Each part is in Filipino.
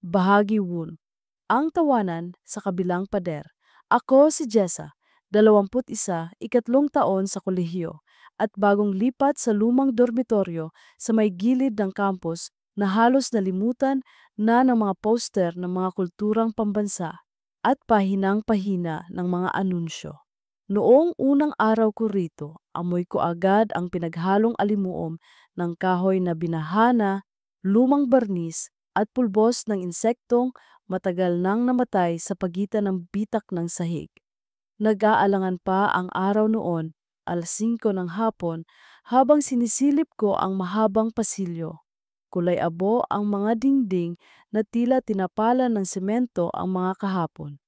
Bahagi 1. Ang tawanan sa kabilang pader. Ako si Jessa, 21, ikatlong taon sa kolehiyo, at bagong lipat sa lumang dormitoryo sa may gilid ng campus na halos nalimutan na ng mga poster ng mga kulturang pambansa at pahinang-pahina ng mga anunsyo. Noong unang araw ko rito, amoy ko agad ang pinaghalong alimuom ng kahoy na binahana, lumang barnis at pulbos ng insektong matagal nang namatay sa pagitan ng bitak ng sahig. Nag-aalangan pa ang araw noon, 5:00 ng hapon, habang sinisilip ko ang mahabang pasilyo. Kulay abo ang mga dingding na tila tinapalan ng semento ang mga kahapon.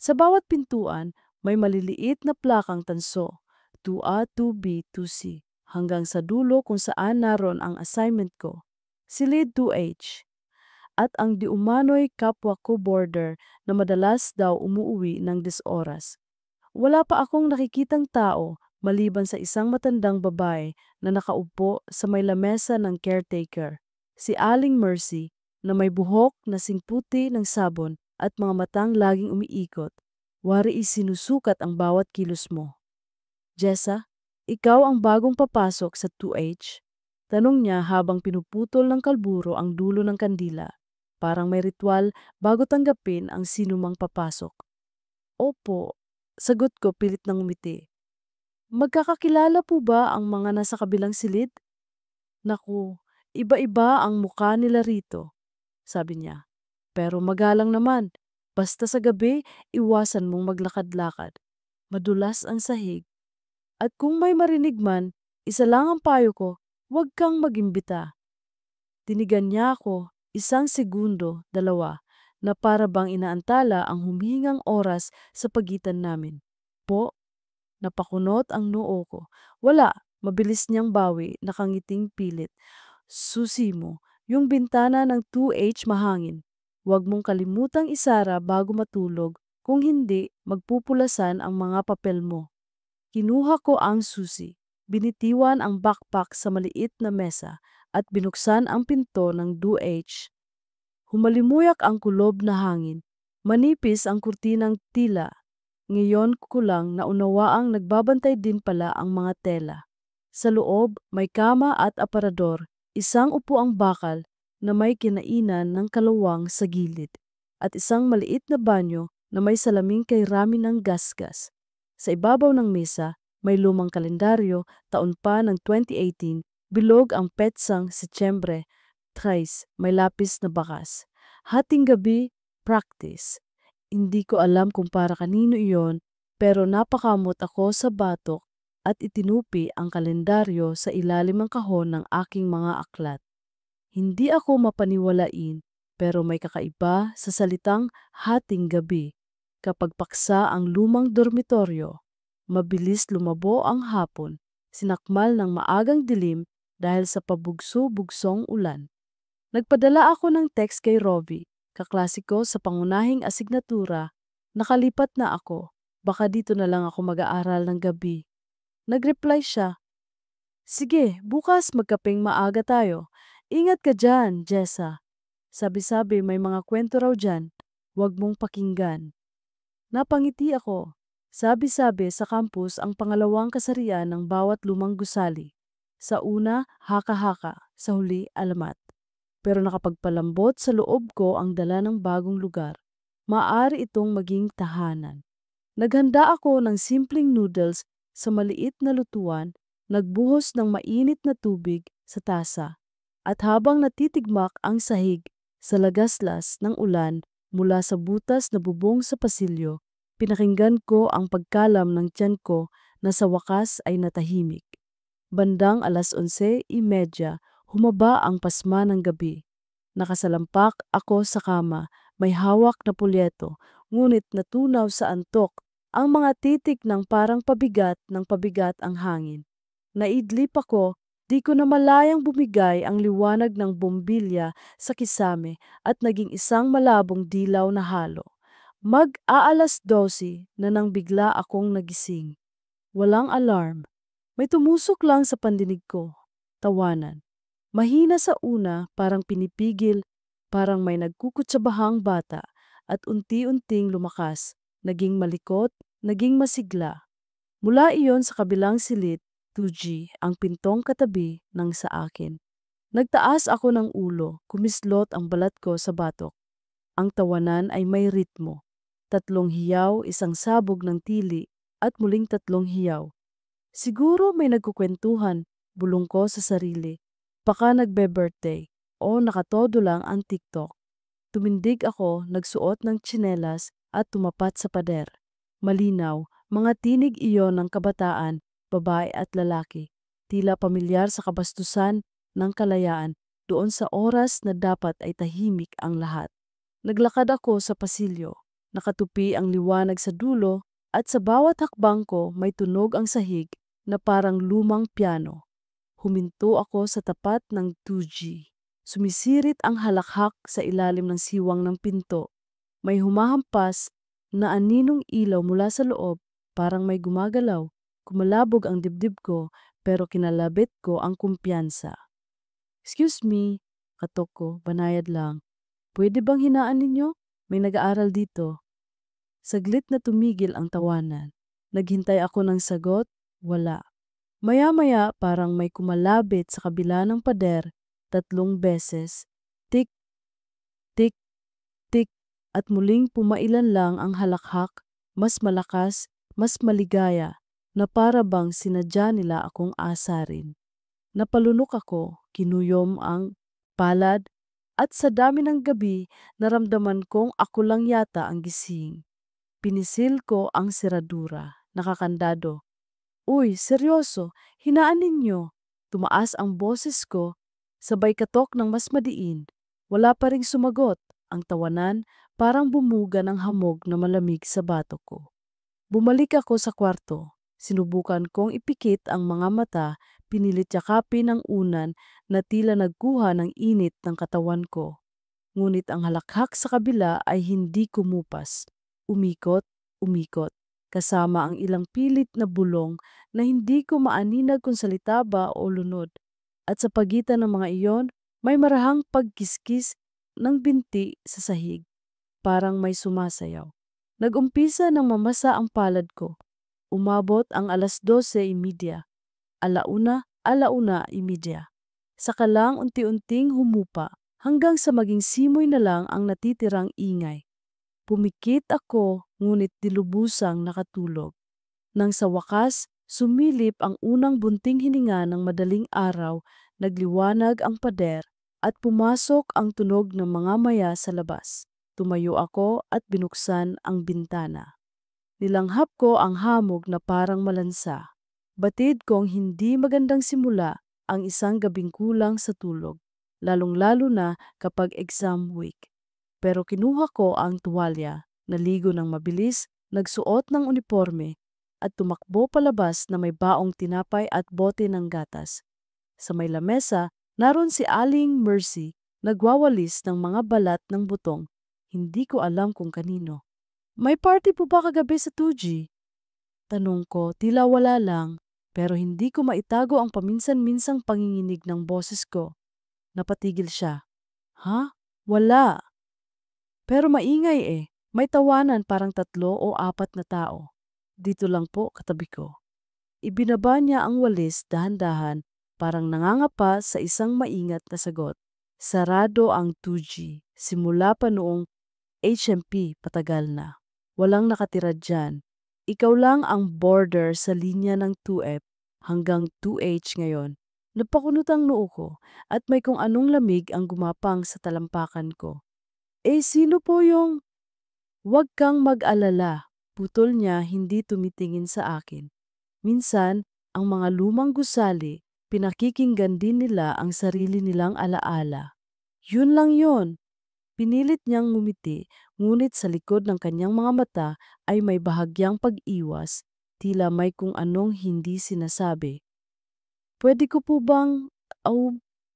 Sa bawat pintuan, may maliliit na plakang tanso, 2A, 2B, 2C, hanggang sa dulo kung saan naroon ang assignment ko, silid 2H. At ang diumano'y kapwa ko border na madalas daw umuuwi ng 10 oras. Wala pa akong nakikitang tao maliban sa isang matandang babae na nakaupo sa may lamesa ng caretaker, si Aling Mercy, na may buhok na singputi ng sabon at mga matang laging umiikot. Wari isinusukat ang bawat kilos mo. Jessa, ikaw ang bagong papasok sa 2H? Tanong niya habang pinuputol ng kalburo ang dulo ng kandila. Parang may ritual bago tanggapin ang sinumang papasok. Opo, sagot ko pilit ng umiti. Magkakakilala po ba ang mga nasa kabilang silid? Naku, iba-iba ang mukha nila rito, sabi niya. Pero magalang naman. Basta sa gabi, iwasan mong maglakad-lakad. Madulas ang sahig. At kung may marinig man, isa lang ang payo ko, huwag kang mag-imbita. Tinigan niya ako, 1 segundo, 2, na para bang inaantala ang humihingang oras sa pagitan namin. Po, napakunot ang noo ko. Wala, mabilis niyang bawi, nakangiting pilit. Susi mo, yung bintana ng 2H mahangin. Huwag mong kalimutang isara bago matulog, kung hindi, magpupulasan ang mga papel mo. Kinuha ko ang susi, binitiwan ang backpack sa maliit na mesa, at binuksan ang pinto ng 2H. Humalimuyak ang kulob na hangin. Manipis ang kurtinang tila. Ngayon ko lang naunawaang nagbabantay din pala ang mga tela. Sa loob, may kama at aparador, isang upuang bakal na may kinainan ng kalawang sa gilid, at isang maliit na banyo na may salaming kay rami ng gasgas. Sa ibabaw ng mesa, may lumang kalendaryo, taon pa ng 2018, bilog ang petsang Setyembre 3, may lapis na bakas. Hating gabi, practice. Hindi ko alam kung para kanino iyon, pero napakamot ako sa batok at itinupi ang kalendaryo sa ilalim ng kahon ng aking mga aklat. Hindi ako mapaniwalain, pero may kakaiba sa salitang hating gabi. Kapag paksa ang lumang dormitoryo, mabilis lumabo ang hapon, sinakmal ng maagang dilim dahil sa pabugso-bugsong ulan. Nagpadala ako ng text kay Rovi, kaklase ko sa pangunahing asignatura. Nakalipat na ako, baka dito na lang ako mag-aaral ng gabi. Nag-reply siya, sige, bukas magkapeng maaga tayo. Ingat ka dyan, Jessa. Sabi-sabi may mga kwento raw dyan, huwag mong pakinggan. Napangiti ako. Sabi-sabi sa campus ang pangalawang kasarian ng bawat lumang gusali. Sa una, haka-haka, sa huli, alamat. Pero nakapagpalambot sa loob ko ang dala ng bagong lugar. Maaari itong maging tahanan. Naghanda ako ng simpleng noodles sa maliit na lutuan, nagbuhos ng mainit na tubig sa tasa, at habang natitigmak ang sahig sa lagaslas ng ulan mula sa butas na bubong sa pasilyo, pinakinggan ko ang pagkalam ng tiyan ko na sa wakas ay natahimik. Bandang 11:30, humaba ang pasma ng gabi. Nakasalampak ako sa kama, may hawak na pulyeto, ngunit natunaw sa antok ang mga titik ng parang pabigat ng pabigat ang hangin. Naidlip ako, di ko na malayang bumigay ang liwanag ng bombilya sa kisame at naging isang malabong dilaw na halo. Mag-aalas 12 na nang bigla akong nagising. Walang alarm. May tumusok lang sa pandinig ko. Tawanan. Mahina sa una, parang pinipigil, parang may nagkukutsabahang bata at unti-unting lumakas, naging malikot, naging masigla. Mula iyon sa kabilang silid, 2G, ang pintong katabi ng sa akin. Nagtaas ako ng ulo, kumislot ang balat ko sa batok. Ang tawanan ay may ritmo. 3 hiyaw, isang sabog ng tili, at muling 3 hiyaw. Siguro may nagkukwentuhan, bulong ko sa sarili. Baka nagbe-birthday o nakatodo lang ang TikTok. Tumindig ako, nagsuot ng tsinelas at tumapat sa pader. Malinaw, mga tinig iyon ng kabataan, babae at lalaki. Tila pamilyar sa kabastusan ng kalayaan doon sa oras na dapat ay tahimik ang lahat. Naglakad ako sa pasilyo. Nakatupi ang liwanag sa dulo at sa bawat hakbang ko may tunog ang sahig na parang lumang piano. Huminto ako sa tapat ng 2G. Sumisirit ang halakhak sa ilalim ng siwang ng pinto. May humahampas na aninong ilaw mula sa loob, parang may gumagalaw. Kumalabog ang dibdib ko pero kinalabit ko ang kumpiyansa. Excuse me, katok ko, banayad lang. Pwede bang hinaan ninyo? May nag-aaral dito. Saglit na tumigil ang tawanan. Naghintay ako ng sagot, wala. Maya-maya parang may kumalabit sa kabila ng pader, 3 beses. Tik, tik, tik, at muling pumailan lang ang halakhak, mas malakas, mas maligaya, na para bang sinadya nila akong asarin. Napalunok ako, kinuyom ang palad, at sa dami ng gabi, naramdaman kong ako lang yata ang gising. Pinisil ko ang seradura, nakakandado. Uy, seryoso, hinaan ninyo. Tumaas ang boses ko, sabay katok ng mas madiin. Wala pa ring sumagot, ang tawanan parang bumuga ng hamog na malamig sa batok ko. Bumalik ako sa kwarto. Sinubukan kong ipikit ang mga mata, pinilit yakapin ang unan na tila nagkuha ng init ng katawan ko. Ngunit ang halakhak sa kabila ay hindi kumupas. Umikot, umikot, kasama ang ilang pilit na bulong na hindi ko maaninag kung salita ba o lunod. At sa pagitan ng mga iyon, may marahang pagkiskis ng binti sa sahig. Parang may sumasayaw. Nag-umpisa ng mamasa ang palad ko. Umabot ang 12:30. 1:30. Saka lang unti-unting humupa hanggang sa maging simoy na lang ang natitirang ingay. Pumikit ako ngunit dilubusang nakatulog. Nang sa wakas, sumilip ang unang bunting hininga ng madaling araw, nagliwanag ang pader at pumasok ang tunog ng mga maya sa labas. Tumayo ako at binuksan ang bintana. Nilanghap ko ang hamog na parang malansa. Batid kong hindi magandang simula ang isang gabing kulang sa tulog, lalong-lalo na kapag exam week. Pero kinuha ko ang tuwalya, naligo ng mabilis, nagsuot ng uniforme, at tumakbo palabas na may baong tinapay at bote ng gatas. Sa may lamesa, naroon si Aling Mercy, nagwawalis ng mga balat ng butong. Hindi ko alam kung kanino. May party po ba kagabi sa 2G? Tanong ko, tila wala lang, pero hindi ko maitago ang paminsan-minsang panginginig ng boses ko. Napatigil siya. Ha? Wala. Pero maingay eh. May tawanan parang 3 o 4 na tao. Dito lang po katabi ko. Ibinaba niya ang walis dahan-dahan, parang nangangapa sa isang maingat na sagot. Sarado ang 2G. Simula pa noong HMP patagal na. Walang nakatira dyan. Ikaw lang ang border sa linya ng 2F hanggang 2H ngayon. Napakunot ang noo ko at may kung anong lamig ang gumapang sa talampakan ko. Sino po yung... Huwag kang mag-alala. Putol niya hindi tumitingin sa akin. Minsan, ang mga lumang gusali, pinakikinggan din nila ang sarili nilang alaala. Yun lang yun. Pinilit niyang ngumiti, ngunit sa likod ng kanyang mga mata ay may bahagyang pag-iwas, tila may kung anong hindi sinasabi. Pwede ko po bang,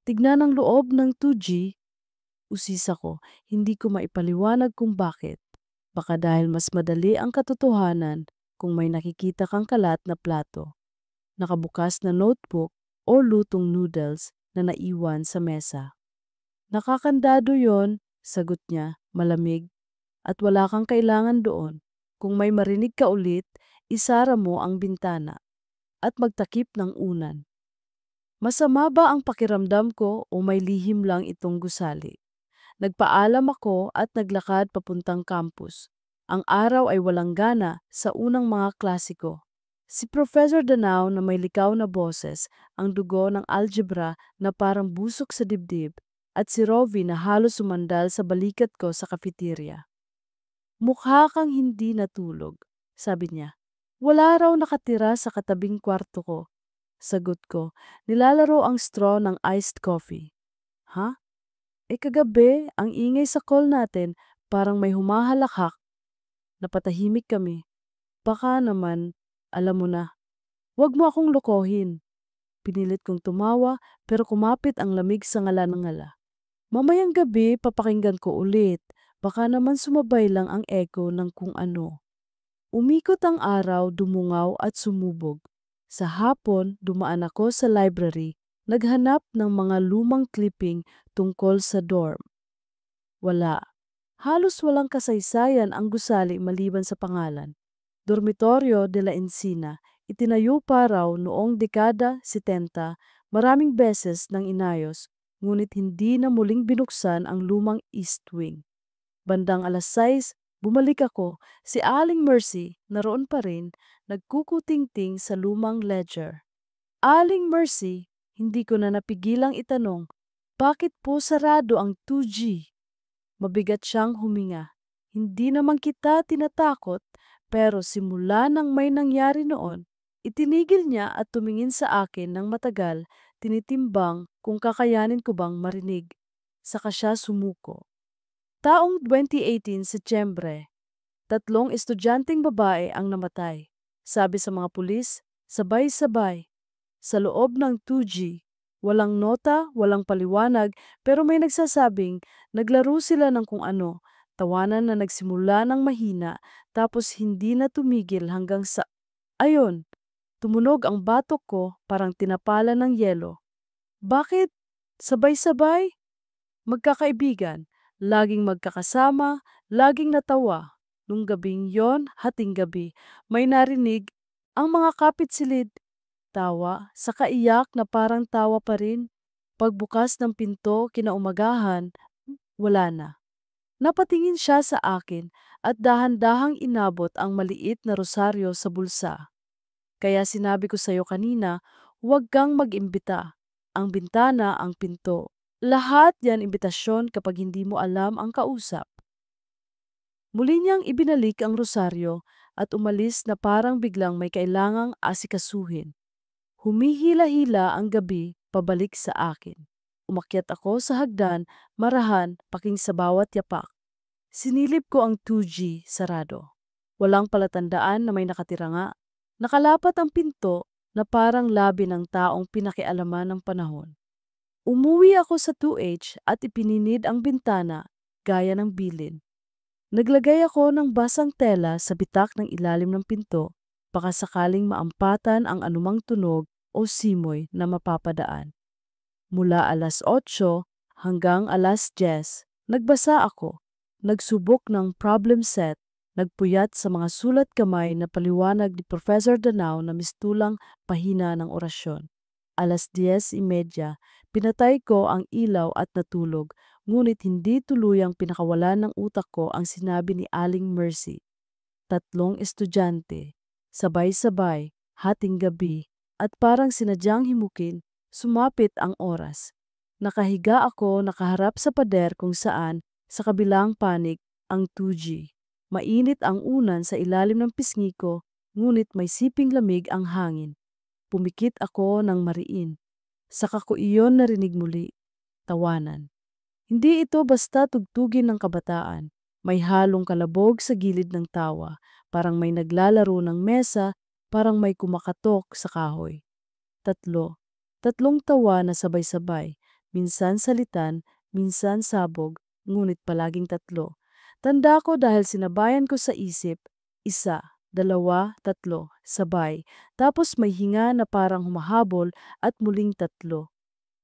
tignan ang loob ng 2G? Usisa ko, hindi ko maipaliwanag kung bakit. Baka dahil mas madali ang katotohanan kung may nakikita kang kalat na plato, nakabukas na notebook o lutong noodles na naiwan sa mesa. Nakakandado yon, Sagot niya, malamig, at wala kang kailangan doon. Kung may marinig ka ulit, isara mo ang bintana at magtakip ng unan. Masama ba ang pakiramdam ko o may lihim lang itong gusali? Nagpaalam ako at naglakad papuntang campus. Ang araw ay walang gana sa unang mga klasiko. Si Professor Danao na may likaw na boses, ang dugo ng algebra na parang busok sa dibdib, at si Rovi na halos sumandal sa balikat ko sa cafeteria. Mukha kang hindi natulog, sabi niya. Wala raw nakatira sa katabing kwarto ko. Sagot ko, nilalaro ang straw ng iced coffee. Ha? Kagabi, ang ingay sa call natin, parang may humahalakhak. Napatahimik kami. Baka naman, alam mo na. Huwag mo akong lokohin. Pinilit kong tumawa pero kumapit ang lamig sa ngala ng ngala. Mamayang gabi, papakinggan ko ulit. Baka naman sumabay lang ang echo ng kung ano. Umikot ang araw, dumungaw at sumubog. Sa hapon, dumaan ako sa library, naghanap ng mga lumang clipping tungkol sa dorm. Wala. Halos walang kasaysayan ang gusali maliban sa pangalan. Dormitorio de la Encina, itinayo pa raw noong dekada 70, maraming beses nang inayos, ngunit hindi na muling binuksan ang lumang East Wing. Bandang 6:00, bumalik ako, si Aling Mercy, naroon pa rin, nagkukutingting sa lumang ledger. Aling Mercy, hindi ko na napigilang itanong, bakit po sarado ang 2G? Mabigat siyang huminga. Hindi naman kita tinatakot, pero simula nang may nangyari noon, itinigil niya at tumingin sa akin ng matagal, tinitimbang kung kakayanin ko bang marinig. Saka siya sumuko. Taong 2018 Setyembre, 3 estudyanteng babae ang namatay. Sabi sa mga pulis, sabay-sabay. Sa loob ng 2G, walang nota, walang paliwanag, pero may nagsasabing naglaro sila ng kung ano, tawanan na nagsimula ng mahina, tapos hindi na tumigil hanggang sa... Ayon, tumunog ang batok ko parang tinapala ng yelo. Bakit? Sabay-sabay? Magkakaibigan, laging magkakasama, laging natawa. Nung gabing yon, hating gabi, may narinig ang mga kapitsilid. Tawa, sa kaiyak na parang tawa pa rin. Pagbukas ng pinto kinaumagahan, wala na. Napatingin siya sa akin at dahan-dahang inabot ang maliit na rosaryo sa bulsa. Kaya sinabi ko sa'yo kanina, huwag kang mag-imbita. Ang bintana, ang pinto. Lahat yan imbitasyon kapag hindi mo alam ang kausap. Muli niyang ibinalik ang rosaryo at umalis na parang biglang may kailangang asikasuhin. Humihila-hila ang gabi pabalik sa akin. Umakyat ako sa hagdan, marahan, paking sa bawat yapak. Sinilip ko ang 2G sarado. Walang palatandaan na may nakatira nga. Nakalapat ang pinto na parang labi ng taong pinakialaman ng panahon. Umuwi ako sa 2H at ipininid ang bintana gaya ng bilin. Naglagay ako ng basang tela sa bitak ng ilalim ng pinto, baka sakaling maampatan ang anumang tunog o simoy na mapapadaan. Mula 8:00 hanggang 10:00, nagbasa ako, nagsubok ng problem set, nagpuyat sa mga sulat kamay na paliwanag ni Professor Danao na mistulang pahina ng orasyon. 10:30, pinatay ko ang ilaw at natulog, ngunit hindi tuluyang pinakawalan ng utak ko ang sinabi ni Aling Mercy. 3 estudyante, sabay-sabay, hating gabi, at parang sinadyang himukin, sumapit ang oras. Nakahiga ako nakaharap sa pader kung saan, sa kabilang panig, ang 2G. Mainit ang unan sa ilalim ng pisngi ko, ngunit may siping lamig ang hangin. Pumikit ako ng mariin. Saka ko iyon narinig muli. Tawanan. Hindi ito basta tugtugin ng kabataan. May halong kalabog sa gilid ng tawa, parang may naglalaro ng mesa, parang may kumakatok sa kahoy. 3. 3 tawa na sabay-sabay, minsan salitan, minsan sabog, ngunit palaging 3. Tanda ko dahil sinabayan ko sa isip, 1, 2, 3, sabay, tapos may hinga na parang humahabol at muling 3.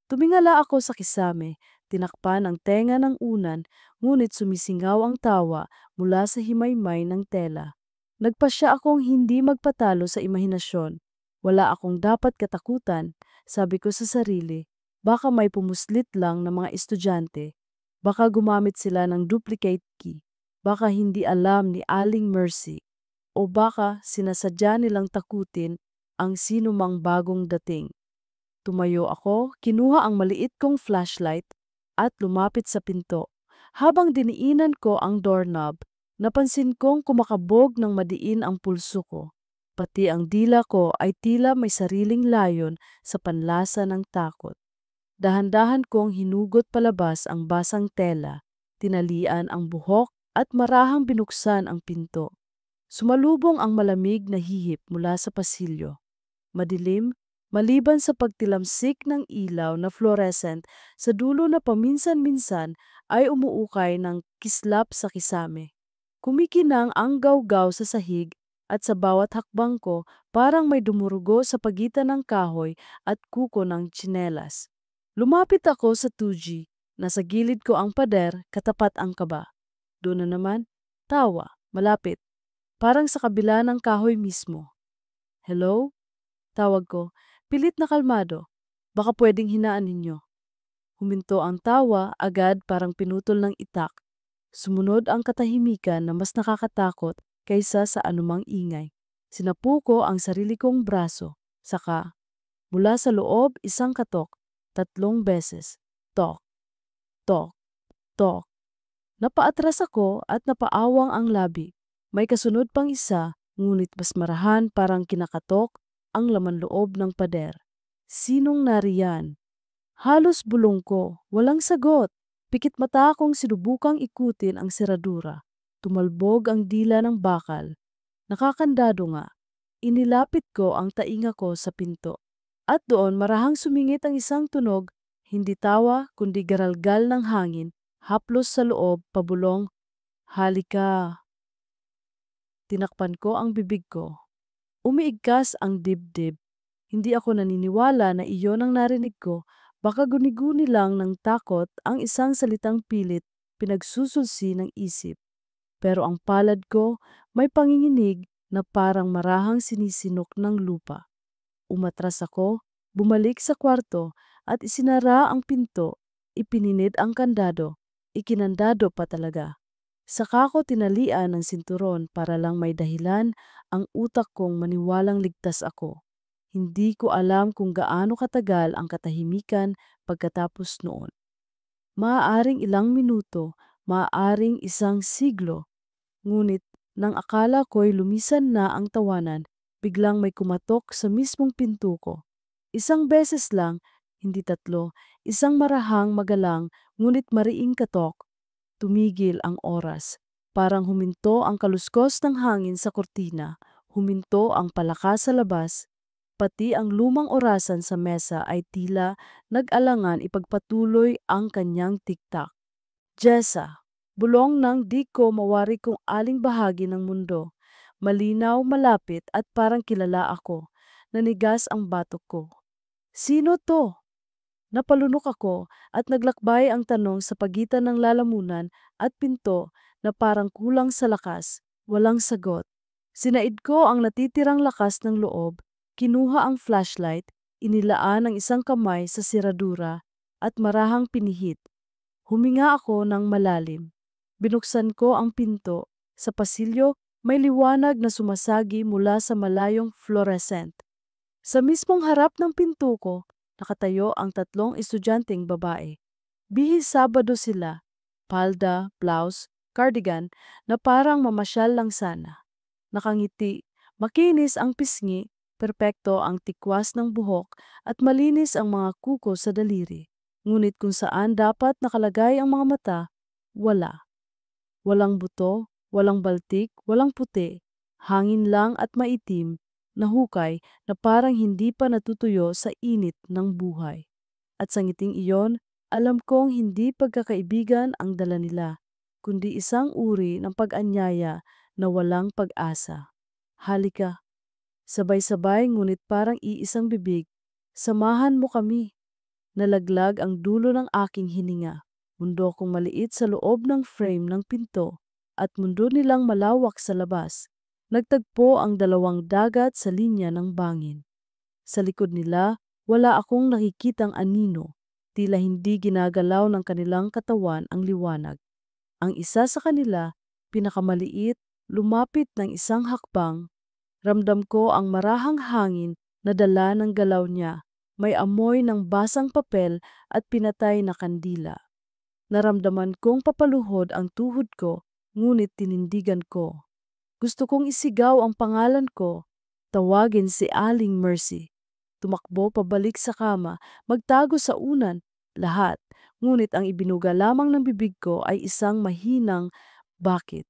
Tumingala ako sa kisame, Tinakpan ang tenga ng unan, ngunit sumisingaw ang tawa mula sa himaymay ng tela. Nagpasya akong hindi magpatalo sa imahinasyon. Wala akong dapat katakutan, sabi ko sa sarili. Baka may pumuslit lang ng mga estudyante. Baka gumamit sila ng duplicate key. Baka hindi alam ni Aling Mercy. O baka sinasadya nilang takutin ang sinumang bagong dating. Tumayo ako, kinuha ang maliit kong flashlight at lumapit sa pinto. Habang diniinan ko ang doorknob, napansin kong kumakabog ng madiin ang pulso ko. Pati ang dila ko ay tila may sariling layon sa panlasa ng takot. Dahan-dahan kong hinugot palabas ang basang tela, tinalian ang buhok at marahang binuksan ang pinto. Sumalubong ang malamig na hihip mula sa pasilyo. Madilim, maliban sa pagtilamsik ng ilaw na fluorescent sa dulo na paminsan-minsan ay umuukay ng kislap sa kisame. Kumikinang ang gawgaw sa sahig at sa bawat hakbang ko parang may dumurugo sa pagitan ng kahoy at kuko ng tsinelas. Lumapit ako sa 2G. Nasa gilid ko ang pader, katapat ang kaba. Doon na naman, tawa, malapit, parang sa kabila ng kahoy mismo. Hello? Tawag ko, pilit na kalmado. Baka pwedeng hinaan ninyo. Huminto ang tawa, agad parang pinutol ng itak. Sumunod ang katahimikan na mas nakakatakot kaysa sa anumang ingay. Sinapu ko ang sarili kong braso. Saka, mula sa loob, isang katok, 3 beses. Tok, tok, tok. Napaatras ako at napaawang ang labi. May kasunod pang isa, ngunit mas marahan parang kinakatok ang laman loob ng pader. Sinong nariyan? Halos bulong ko, walang sagot. Pikit mata akong sinubukang ikutin ang seradura. Tumalbog ang dila ng bakal. Nakakandado nga. Inilapit ko ang tainga ko sa pinto. At doon marahang sumingit ang isang tunog, hindi tawa kundi garalgal ng hangin, haplos sa loob, pabulong, halika. Tinakpan ko ang bibig ko. Umiigkas ang dibdib. Hindi ako naniniwala na iyon ang narinig ko. Baka guni-guni lang ng takot ang isang salitang pilit, pinagsusulsi ng isip. Pero ang palad ko, may panginginig na parang marahang sinisinok ng lupa. Umatras ako, bumalik sa kwarto at isinara ang pinto, ipininid ang kandado, ikinandado pa talaga. Saka ko tinalian ng sinturon para lang may dahilan ang utak kong maniwalang ligtas ako. Hindi ko alam kung gaano katagal ang katahimikan pagkatapos noon. Maaaring ilang minuto, maaaring isang siglo, ngunit nang akala ko'y lumisan na ang tawanan, biglang may kumatok sa mismong pinto ko. Isang beses lang, hindi 3, isang marahang magalang, ngunit mariing katok. Tumigil ang oras. Parang huminto ang kaluskos ng hangin sa kurtina, huminto ang palakas sa labas, pati ang lumang orasan sa mesa ay tila nag-alangan ipagpatuloy ang kanyang tiktak. Jessa, bulong ng di ko mawari kung aling bahagi ng mundo. Malinaw, malapit at parang kilala ako. Nanigas ang batok ko. Sino to? Napalunok ako at naglakbay ang tanong sa pagitan ng lalamunan at pinto na parang kulang sa lakas, walang sagot. Sinaid ko ang natitirang lakas ng loob, kinuha ang flashlight, inilaan ang isang kamay sa siradura at marahang pinihit. Huminga ako ng malalim. Binuksan ko ang pinto. Sa pasilyo, may liwanag na sumasagi mula sa malayong fluorescent. Sa mismong harap ng pinto ko, nakatayo ang 3 estudyanteng babae. Bihis Sabado sila, palda, blouse, cardigan na parang mamasyal lang sana. Nakangiti, makinis ang pisngi, perpekto ang tikwas ng buhok at malinis ang mga kuko sa daliri. Ngunit kung saan dapat nakalagay ang mga mata, wala. Walang buto, walang baltik, walang puti, hangin lang at maitim na hukay na parang hindi pa natutuyo sa init ng buhay. At sa ngiting iyon, alam kong hindi pagkakaibigan ang dala nila, kundi isang uri ng pag-anyaya na walang pag-asa. Halika, sabay-sabay ngunit parang iisang bibig, samahan mo kami. Nalaglag ang dulo ng aking hininga. Mundo kong maliit sa loob ng frame ng pinto at mundo nilang malawak sa labas. Nagtagpo ang dalawang dagat sa linya ng bangin. Sa likod nila, wala akong nakikitang anino. Tila hindi ginagalaw ng kanilang katawan ang liwanag. Ang isa sa kanila, pinakamaliit, lumapit ng isang hakbang. Ramdam ko ang marahang hangin na dala ng galaw niya. May amoy ng basang papel at pinatay na kandila. Naramdaman kong papaluhod ang tuhod ko, ngunit tinindigan ko. Gusto kong isigaw ang pangalan ko, tawagin si Aling Mercy. Tumakbo pabalik sa kama, magtago sa unan, lahat. Ngunit ang ibinuga lamang ng bibig ko ay isang mahinang bakit.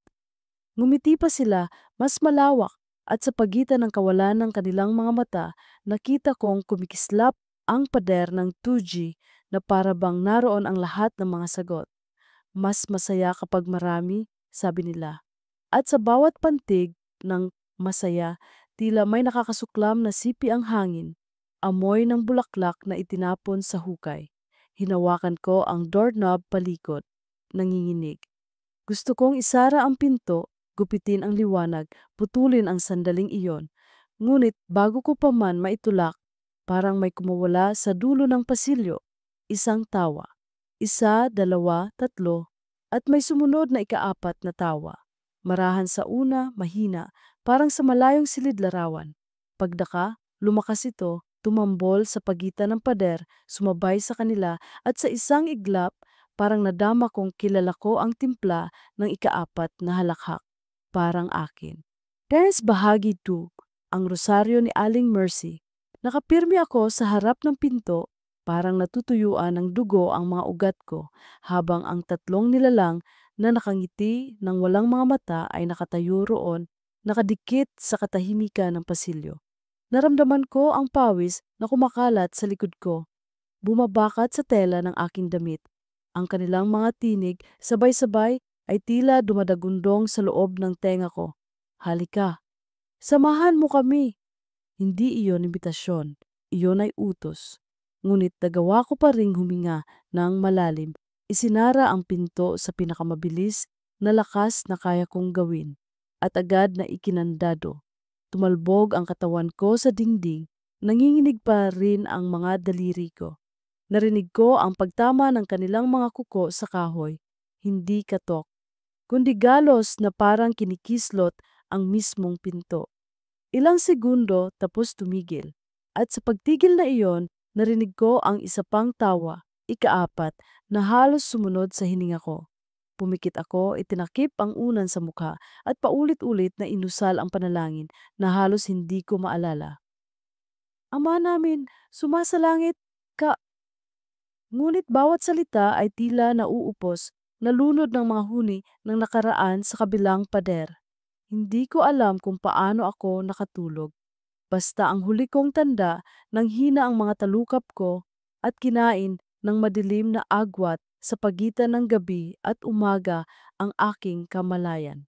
Ngumiti pa sila, mas malawak, at sa pagitan ng kawalan ng kanilang mga mata, nakita kong kumikislap ang pader ng 2G na para bang naroon ang lahat ng mga sagot. Mas masaya kapag marami, sabi nila. At sa bawat pantig ng masaya, tila may nakakasuklam na sipi ang hangin, amoy ng bulaklak na itinapon sa hukay. Hinawakan ko ang doorknob palikot, nanginginig. Gusto kong isara ang pinto, gupitin ang liwanag, putulin ang sandaling iyon. Ngunit bago ko pa man maitulak, parang may kumawala sa dulo ng pasilyo. Isang tawa. Isa, dalawa, tatlo, at may sumunod na ikaapat na tawa. Marahan sa una, mahina, parang sa malayong silid larawan. Pagdaka, lumakas ito, tumambol sa pagitan ng pader, sumabay sa kanila at sa isang iglap, parang nadama kong kilala ko ang timpla ng ikaapat na halakhak. Parang akin. Tense bahagi 2, ang rosaryo ni Aling Mercy. Nakapirmi ako sa harap ng pinto, parang natutuyuan ng dugo ang mga ugat ko, habang ang tatlong nilalang na nakangiti ng walang mga mata ay nakatayo roon, nakadikit sa katahimikan ng pasilyo. Naramdaman ko ang pawis na kumakalat sa likod ko, bumabakat sa tela ng aking damit. Ang kanilang mga tinig sabay-sabay ay tila dumadagundong sa loob ng tenga ko. Halika, samahan mo kami. Hindi iyon imbitasyon, iyon ay utos. Ngunit nagawa ko pa ring huminga ng malalim. Isinara ang pinto sa pinakamabilis na lakas na kaya kong gawin at agad na ikinandado. Tumalbog ang katawan ko sa dingding, nanginginig pa rin ang mga daliri ko. Narinig ko ang pagtama ng kanilang mga kuko sa kahoy, hindi katok, kundi galos na parang kinikislot ang mismong pinto. Ilang segundo tapos tumigil. At sa pagtigil na iyon, narinig ko ang isa pang tawa, ikaapat, na halos sumunod sa hininga ko. Pumikit ako, itinakip ang unan sa mukha at paulit-ulit na inusal ang panalangin na halos hindi ko maalala. Ama namin, sumasalangit ka. Ngunit bawat salita ay tila nauupos, nalunod ng mga huni ng nakaraan sa kabilang pader. Hindi ko alam kung paano ako nakatulog. Basta ang huli kong tanda nang hina ang mga talukap ko at kinain ng madilim na agwat sa pagitan ng gabi at umaga ang aking kamalayan.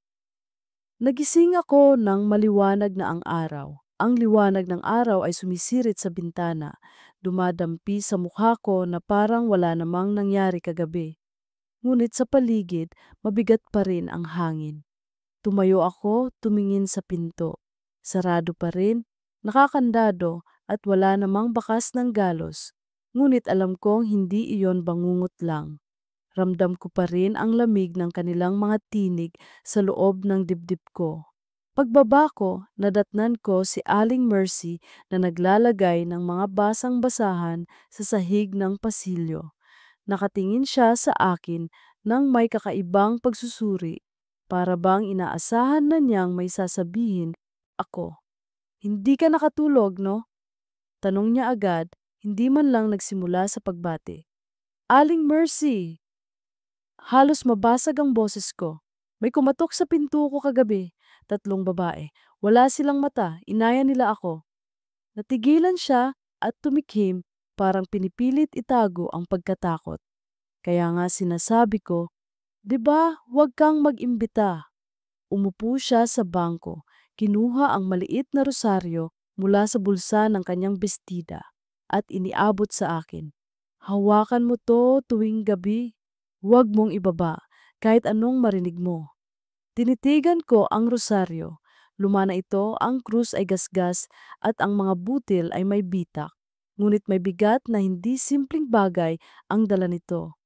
Nagising ako ng maliwanag na ang araw. Ang liwanag ng araw ay sumisirit sa bintana, dumadampi sa mukha ko na parang wala namang nangyari kagabi. Ngunit sa paligid, mabigat pa rin ang hangin. Tumayo ako, tumingin sa pinto. Sarado pa rin, nakakandado at wala namang bakas ng galos. Ngunit alam kong hindi iyon bangungot lang. Ramdam ko pa rin ang lamig ng kanilang mga tinig sa loob ng dibdib ko. Pagbaba ko, nadatnan ko si Aling Mercy na naglalagay ng mga basang-basahan sa sahig ng pasilyo. Nakatingin siya sa akin nang may kakaibang pagsusuri, para bang inaasahan na niyang may sasabihin ako. Hindi ka nakatulog, no? Tanong niya agad, hindi man lang nagsimula sa pagbati. Aling Mercy! Halos mabasag ang boses ko. May kumatok sa pinto ko kagabi. Tatlong babae. Wala silang mata, inaya nila ako. Natigilan siya at tumikhim, parang pinipilit itago ang pagkatakot. Kaya nga sinasabi ko, "Di ba, huwag kang mag-imbita." Umupo siya sa bangko, kinuha ang maliit na rosaryo mula sa bulsa ng kanyang bestida at iniabot sa akin. Hawakan mo to tuwing gabi. Huwag mong ibaba kahit anong marinig mo. Tinitigan ko ang rosaryo. Luma na ito, ang krus ay gasgas at ang mga butil ay may bitak. Ngunit may bigat na hindi simpleng bagay ang dala nito.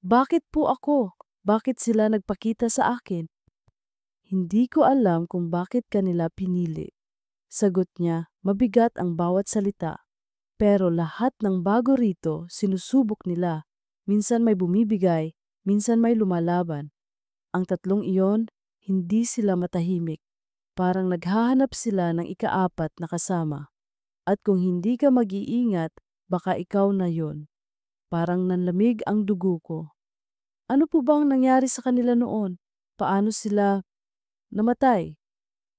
Bakit po ako? Bakit sila nagpakita sa akin? Hindi ko alam kung bakit kanila pinili. Sagot niya, mabigat ang bawat salita. Pero lahat ng bago rito, sinusubok nila. Minsan may bumibigay, minsan may lumalaban. Ang tatlong iyon, hindi sila matahimik. Parang naghahanap sila ng ikaapat na kasama. At kung hindi ka mag-iingat, baka ikaw na yon. Parang nanlamig ang dugo ko. Ano po bang nangyari sa kanila noon? Paano sila namatay?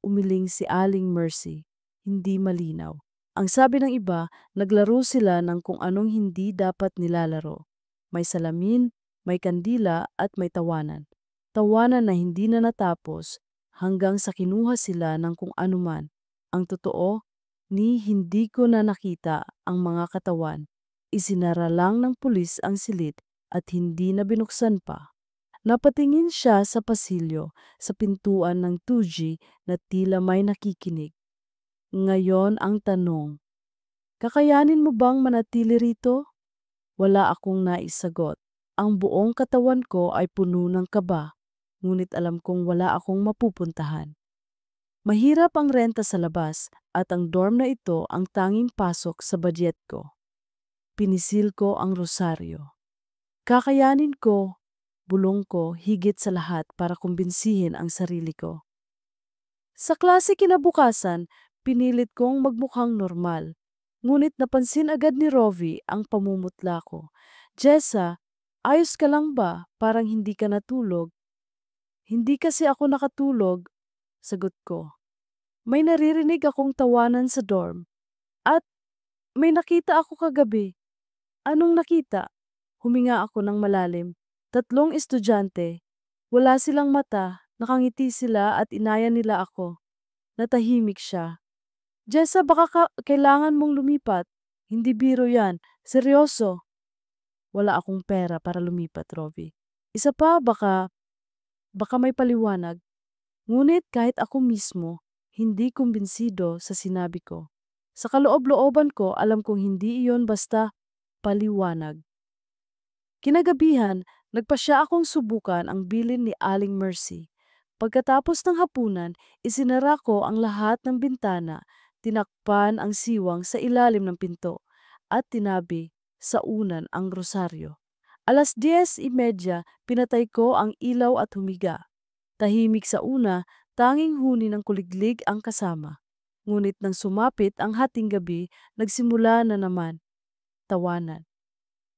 Umiling si Aling Mercy. Hindi malinaw. Ang sabi ng iba, naglaro sila ng kung anong hindi dapat nilalaro. May salamin, may kandila at may tawanan. Tawanan na hindi na natapos hanggang sa kinuha sila ng kung anuman. Ang totoo, hindi ko na nakita ang mga katawan. Isinara lang ng pulis ang silid at hindi na binuksan pa. Napatingin siya sa pasilyo, sa pintuan ng 2G na tila may nakikinig. Ngayon ang tanong, kakayanin mo bang manatili rito? Wala akong naisagot. Ang buong katawan ko ay puno ng kaba, ngunit alam kong wala akong mapupuntahan. Mahirap ang renta sa labas at ang dorm na ito ang tanging pasok sa budget ko. Pinisil ko ang rosaryo. Kakayanin ko, bulong ko higit sa lahat para kumbinsihin ang sarili ko. Sa klase kinabukasan, pinilit kong magmukhang normal. Ngunit napansin agad ni Rovi ang pamumutla ko. Jessa, ayos ka lang ba? Parang hindi ka natulog. Hindi kasi ako nakatulog, sagot ko. May naririnig akong tawanan sa dorm. At may nakita ako kagabi. Anong nakita? Huminga ako ng malalim. Tatlong estudyante. Wala silang mata, nakangiti sila at inaya nila ako. Natahimik siya. Jessa, baka kailangan mong lumipat. Hindi biro yan. Seryoso. Wala akong pera para lumipat, Rovi. Isa pa, baka may paliwanag. Ngunit kahit ako mismo, hindi kumbinsido sa sinabi ko. Sa kaloob-looban ko, alam kong hindi iyon basta paliwanag. Kinagabihan, nagpasya akong subukan ang bilin ni Aling Mercy. Pagkatapos ng hapunan, isinara ko ang lahat ng bintana, tinakpan ang siwang sa ilalim ng pinto, at tinabi sa unan ang rosaryo. 10:30, pinatay ko ang ilaw at humiga. Tahimik sa una, tanging huni ng kuliglig ang kasama. Ngunit nang sumapit ang hating gabi, nagsimula na naman. Tawanan.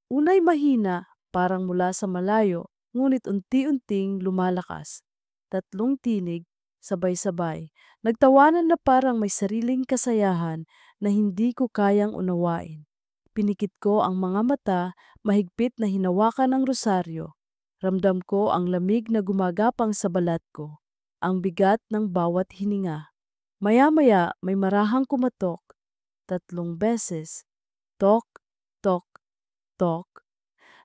Unay mahina, parang mula sa malayo, ngunit unti-unting lumalakas. Tatlong tinig, sabay-sabay, nagtawanan na parang may sariling kasayahan na hindi ko kayang unawain. Pinikit ko ang mga mata, mahigpit na hinawakan ang rosaryo. Ramdam ko ang lamig na gumagapang sa balat ko, ang bigat ng bawat hininga. Maya-maya may marahang kumatok, 3 beses. Tok, tok, tok.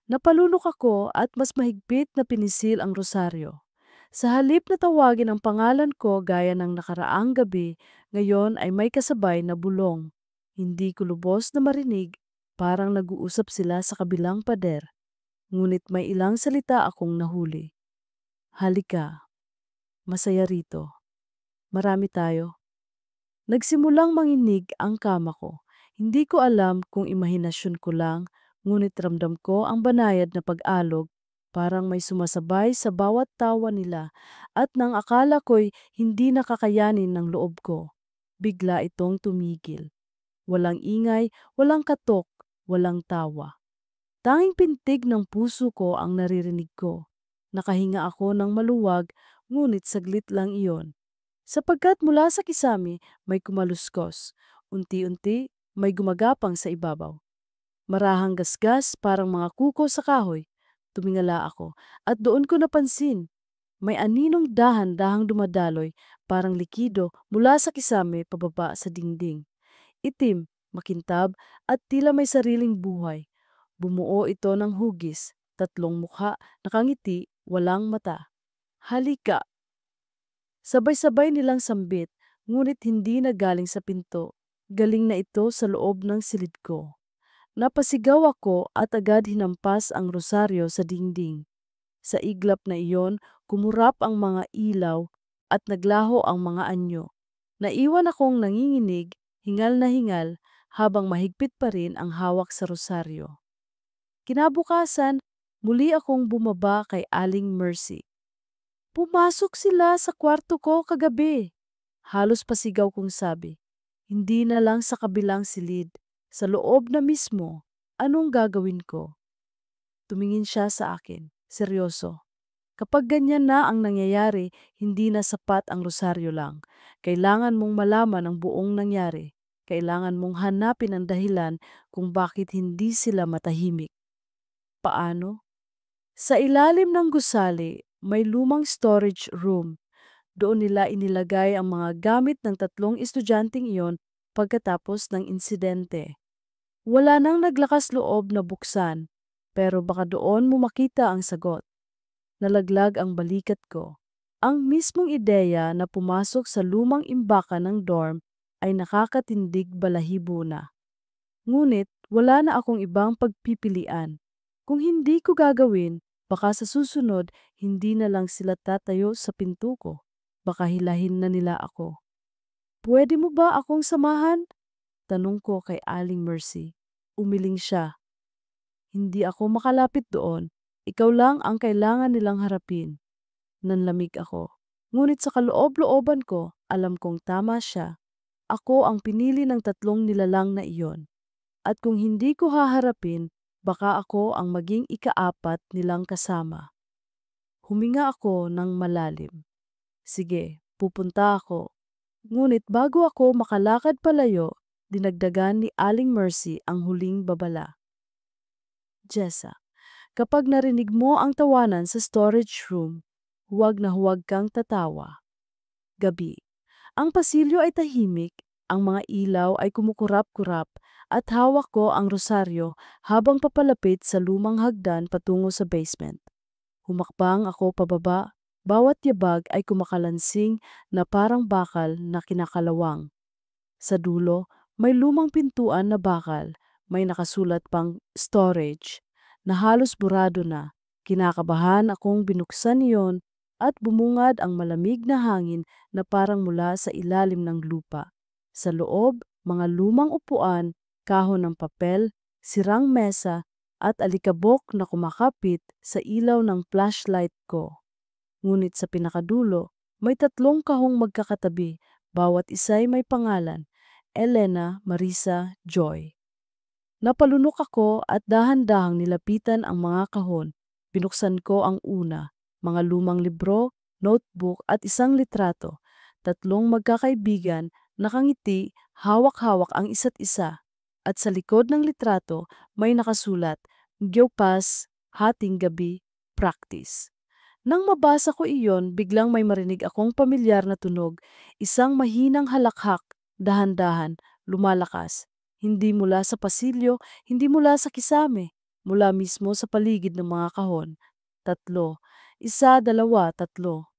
Napalunok ako at mas mahigpit na pinisil ang rosaryo. Sa halip na tawagin ang pangalan ko gaya ng nakaraang gabi, ngayon ay may kasabay na bulong. Hindi ko lubos na marinig, parang nag-uusap sila sa kabilang pader. Ngunit may ilang salita akong nahuli. Halika, masaya rito. Marami tayo. Nagsimulang manginig ang kama ko. Hindi ko alam kung imahinasyon ko lang, ngunit ramdam ko ang banayad na pag-alog, parang may sumasabay sa bawat tawa nila at nang akala ko'y hindi nakakayanin ng loob ko. Bigla itong tumigil. Walang ingay, walang katok, walang tawa. Tanging pintig ng puso ko ang naririnig ko. Nakahinga ako ng maluwag, ngunit saglit lang iyon. Sapagkat mula sa kisame may kumaluskos, unti-unti may gumagapang sa ibabaw. Marahang gasgas parang mga kuko sa kahoy. Tumingala ako at doon ko napansin. May aninong dahan-dahang dumadaloy parang likido mula sa kisame pababa sa dingding. Itim, makintab at tila may sariling buhay. Bumuo ito ng hugis, tatlong mukha, nakangiti, walang mata. Halika! Sabay-sabay nilang sambit, ngunit hindi na galing sa pinto. Galing na ito sa loob ng silid ko. Napasigaw ako at agad hinampas ang rosaryo sa dingding. Sa iglap na iyon, kumurap ang mga ilaw at naglaho ang mga anyo. Naiwan akong nanginginig, hingal na hingal, habang mahigpit pa rin ang hawak sa rosaryo. Kinabukasan, muli akong bumaba kay Aling Mercy. Pumasok sila sa kwarto ko kagabi. Halos pasigaw kong sabi. Hindi na lang sa kabilang silid, sa loob na mismo. Anong gagawin ko? Tumingin siya sa akin, seryoso. Kapag ganyan na ang nangyayari, hindi na sapat ang rosaryo lang. Kailangan mong malaman ang buong nangyari. Kailangan mong hanapin ang dahilan kung bakit hindi sila matahimik. Paano? Sa ilalim ng gusali, may lumang storage room. Doon nila inilagay ang mga gamit ng tatlong estudyanteng iyon pagkatapos ng insidente. Wala nang naglakas loob na buksan, pero baka doon mo makita ang sagot. Nalaglag ang balikat ko. Ang mismong ideya na pumasok sa lumang imbakan ng dorm ay nakakatindig balahibo na. Ngunit wala na akong ibang pagpipilian. Kung hindi ko gagawin, baka sa susunod hindi na lang sila tatayo sa pinto ko. Baka hilahin na nila ako. Pwede mo ba akong samahan? Tanong ko kay Aling Mercy. Umiling siya. Hindi ako makalapit doon. Ikaw lang ang kailangan nilang harapin. Nanlamig ako. Ngunit sa kaloob-looban ko, alam kong tama siya. Ako ang pinili ng tatlong nilalang na iyon. At kung hindi ko haharapin, baka ako ang maging ikaapat nilang kasama. Huminga ako ng malalim. Sige, pupunta ako. Ngunit bago ako makalakad palayo, dinagdagan ni Aling Mercy ang huling babala. Jessa, kapag narinig mo ang tawanan sa storage room, huwag na huwag kang tatawa. Gabi. Ang pasilyo ay tahimik, ang mga ilaw ay kumukurap-kurap at hawak ko ang rosaryo habang papalapit sa lumang hagdan patungo sa basement. Humakbang ako pababa, bawat yabag ay kumakalansing na parang bakal na kinakalawang. Sa dulo, may lumang pintuan na bakal, may nakasulat pang storage na halos burado na. Kinakabahan akong binuksan iyon at bumungad ang malamig na hangin na parang mula sa ilalim ng lupa. Sa loob, mga lumang upuan, kahon ng papel, sirang mesa, at alikabok na kumakapit sa ilaw ng flashlight ko. Ngunit sa pinakadulo, may tatlong kahong magkakatabi, bawat isa'y may pangalan, Elena, Marisa, Joy. Napalunok ako at dahan-dahang nilapitan ang mga kahon. Binuksan ko ang una, mga lumang libro, notebook at isang litrato. Tatlong magkakaibigan, nakangiti, hawak-hawak ang isa't isa. At sa likod ng litrato, may nakasulat, Gyopas, Hating Gabi, Practice. Nang mabasa ko iyon, biglang may marinig akong pamilyar na tunog, isang mahinang halakhak, dahan-dahan, lumalakas. Hindi mula sa pasilyo, hindi mula sa kisame, mula mismo sa paligid ng mga kahon. Tatlo, isa, dalawa, tatlo.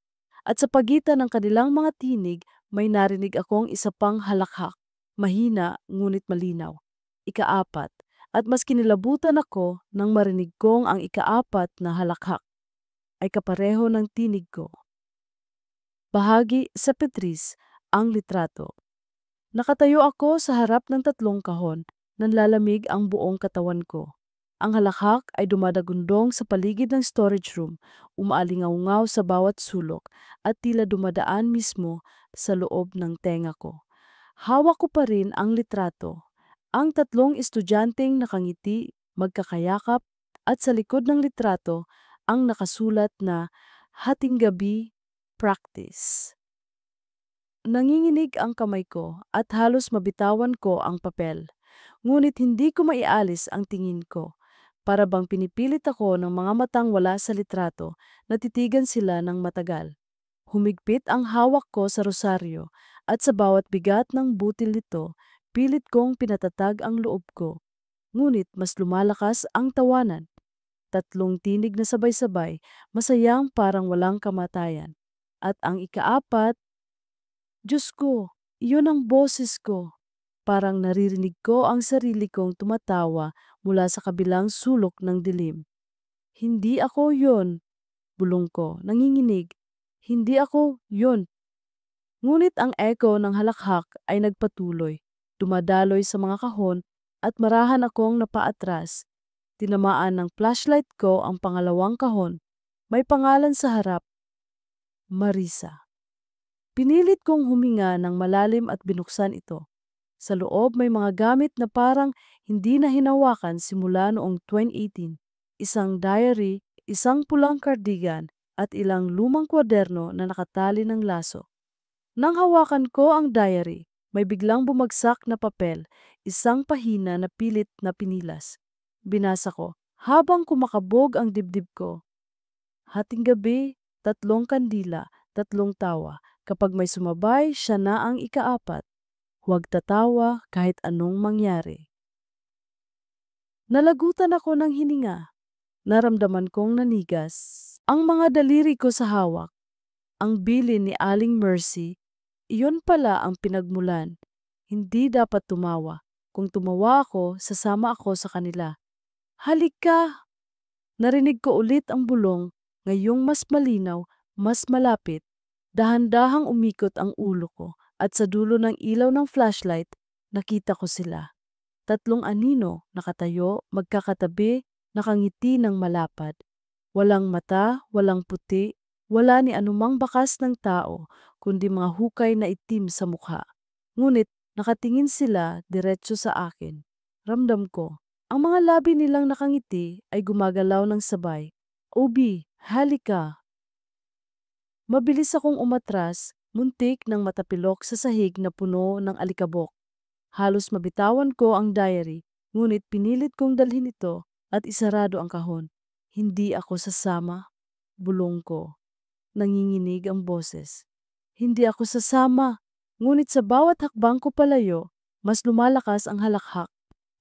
At sa pagitan ng kanilang mga tinig, may narinig akong isa pang halakhak, mahina ngunit malinaw. Ikaapat, at mas kinilabutan ako nang marinig kong ang ikaapat na halakhak ay kapareho ng tinig ko. Bahagi sa Petris, ang litrato. Nakatayo ako sa harap ng tatlong kahon, nanlalamig ang buong katawan ko. Ang halakhak ay dumadagundong sa paligid ng storage room, umaalingaw sa bawat sulok at tila dumadaan mismo sa loob ng tenga ko. Hawak ko pa rin ang litrato. Ang tatlong estudyanteng nakangiti, magkakayakap at sa likod ng litrato ang nakasulat na Hating Gabi, Practice. Nanginginig ang kamay ko at halos mabitawan ko ang papel. Ngunit hindi ko maialis ang tingin ko. Para bang pinipilit ako ng mga matang wala sa litrato, natitigan sila ng matagal. Humigpit ang hawak ko sa rosaryo at sa bawat bigat ng butil nito, pilit kong pinatatag ang loob ko. ngunit mas lumalakas ang tawanan. Tatlong tinig na sabay-sabay, masayang parang walang kamatayan. At ang ikaapat, Diyos ko, iyon ang boses ko. Parang naririnig ko ang sarili kong tumatawa mula sa kabilang sulok ng dilim. Hindi ako yon, bulong ko, nanginginig. Hindi ako yon. Ngunit ang echo ng halakhak ay nagpatuloy, dumadaloy sa mga kahon at marahan akong napaatras. Tinamaan ng flashlight ko ang pangalawang kahon. May pangalan sa harap, Marisa. Pinilit kong huminga ng malalim at binuksan ito. Sa loob may mga gamit na parang hindi na hinawakan simula noong 2018. Isang diary, isang pulang cardigan, at ilang lumang kwaderno na nakatali ng laso. Nang hawakan ko ang diary, may biglang bumagsak na papel, isang pahina na pilit na pinilas. Binasa ko, habang kumakabog ang dibdib ko. Hating gabi, tatlong kandila, tatlong tawa. Kapag may sumabay, siya na ang ikaapat. Huwag tatawa kahit anong mangyari. Nalagutan ako ng hininga. Naramdaman kong nanigas. Ang mga daliri ko sa hawak. Ang bilin ni Aling Mercy, iyon pala ang pinagmulan. Hindi dapat tumawa. Kung tumawa ako, sasama ako sa kanila. Halika! Narinig ko ulit ang bulong, ngayong mas malinaw, mas malapit. Dahan-dahang umikot ang ulo ko at sa dulo ng ilaw ng flashlight, nakita ko sila. Tatlong anino, nakatayo, magkakatabi, nakangiti ng malapad. Walang mata, walang puti, wala ni anumang bakas ng tao, kundi mga hukay na itim sa mukha. Ngunit nakatingin sila diretso sa akin. Ramdam ko, ang mga labi nilang nakangiti ay gumagalaw ng sabay. Obi, halika. Mabilis akong umatras, muntik ng matapilok sa sahig na puno ng alikabok. Halos mabitawan ko ang diary, ngunit pinilit kong dalhin ito at isarado ang kahon. Hindi ako sasama, bulong ko. Nanginginig ang boses. Hindi ako sasama, ngunit sa bawat hakbang ko palayo, mas lumalakas ang halakhak.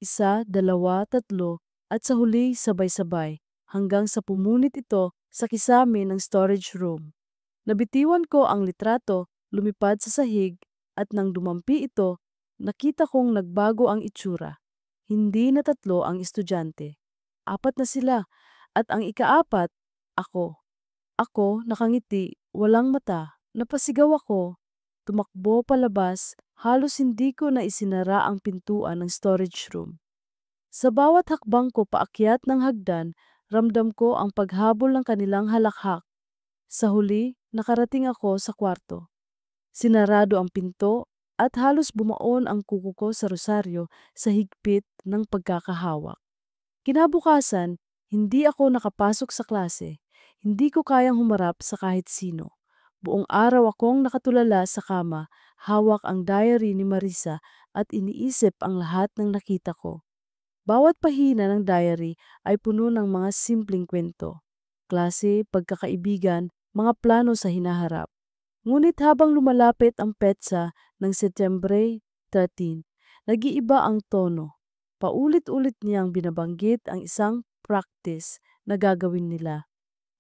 Isa, dalawa, tatlo, at sa huli sabay-sabay, hanggang sa pumunit ito sa kisame ng storage room. Nabitiwan ko ang litrato, lumipad sa sahig, at nang dumampi ito, nakita kong nagbago ang itsura. Hindi na tatlo ang estudyante. Apat na sila, at ang ikaapat, ako. Ako, nakangiti, walang mata, napasigaw ako. Tumakbo palabas, halos hindi ko na isinara ang pintuan ng storage room. Sa bawat hakbang ko paakyat ng hagdan, ramdam ko ang paghabol ng kanilang halakhak. Sa huli, nakarating ako sa kwarto. Sinarado ang pinto at halos bumaon ang kuko ko sa rosaryo sa higpit ng pagkakahawak. Kinabukasan, hindi ako nakapasok sa klase. Hindi ko kayang humarap sa kahit sino. Buong araw akong nakatulala sa kama, hawak ang diary ni Marisa at iniisip ang lahat ng nakita ko. Bawat pahina ng diary ay puno ng mga simpleng kwento. Klase, pagkakaibigan, mga plano sa hinaharap. Ngunit habang lumalapit ang petsa ng Setyembre 13, nag-iiba ang tono. Paulit-ulit niyang binabanggit ang isang practice na gagawin nila.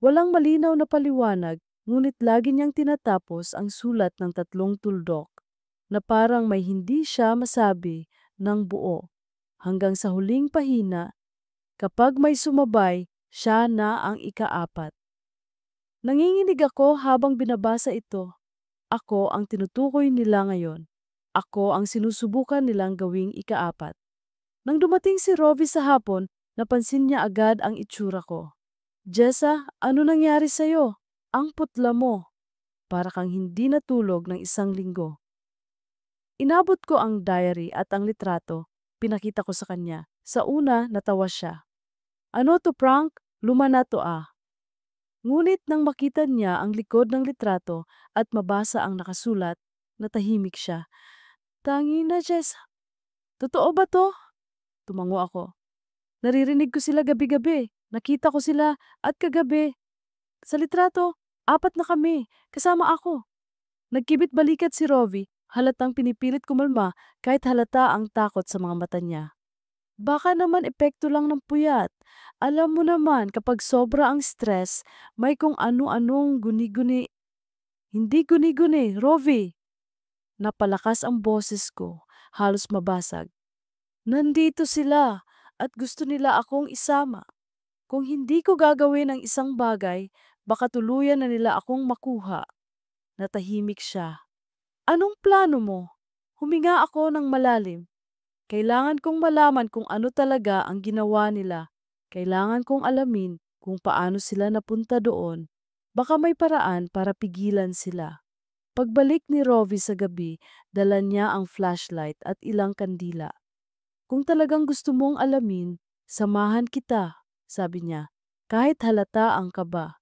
Walang malinaw na paliwanag, ngunit lagi niyang tinatapos ang sulat ng tatlong tuldok na parang may hindi siya masabi ng buo. Hanggang sa huling pahina, kapag may sumabay, siya na ang ikaapat. Nanginginig ako habang binabasa ito. Ako ang tinutukoy nila ngayon. Ako ang sinusubukan nilang gawing ikaapat. Nang dumating si Rovi sa hapon, napansin niya agad ang itsura ko. Jessa, ano nangyari sa'yo? Ang putla mo. Para kang hindi natulog ng isang linggo. Inabot ko ang diary at ang litrato. Pinakita ko sa kanya. Sa una, natawa siya. Ano to, prank? Luma na to ah. Ngunit nang makita niya ang likod ng litrato at mabasa ang nakasulat, natahimik siya. Tangi na, Jess. Totoo ba to? Tumango ako. Naririnig ko sila gabi-gabi. Nakita ko sila at kagabi. Sa litrato, apat na kami, kasama ako. Nagkibit balikat si Rovi, halatang pinipilit kumalma kahit halata ang takot sa mga mata niya. Baka naman epekto lang ng puyat. Alam mo naman, kapag sobra ang stress, may kung ano-anong guni-guni. Hindi guni-guni, Rovi. Napalakas ang boses ko, halos mabasag. Nandito sila at gusto nila akong isama. Kung hindi ko gagawin ang isang bagay, baka tuluyan na nila akong makuha. Natahimik siya. Anong plano mo? Huminga ako ng malalim. Kailangan kong malaman kung ano talaga ang ginawa nila. Kailangan kong alamin kung paano sila napunta doon. Baka may paraan para pigilan sila. Pagbalik ni Rovi sa gabi, dala niya ang flashlight at ilang kandila. Kung talagang gusto mong alamin, samahan kita, sabi niya, kahit halata ang kaba.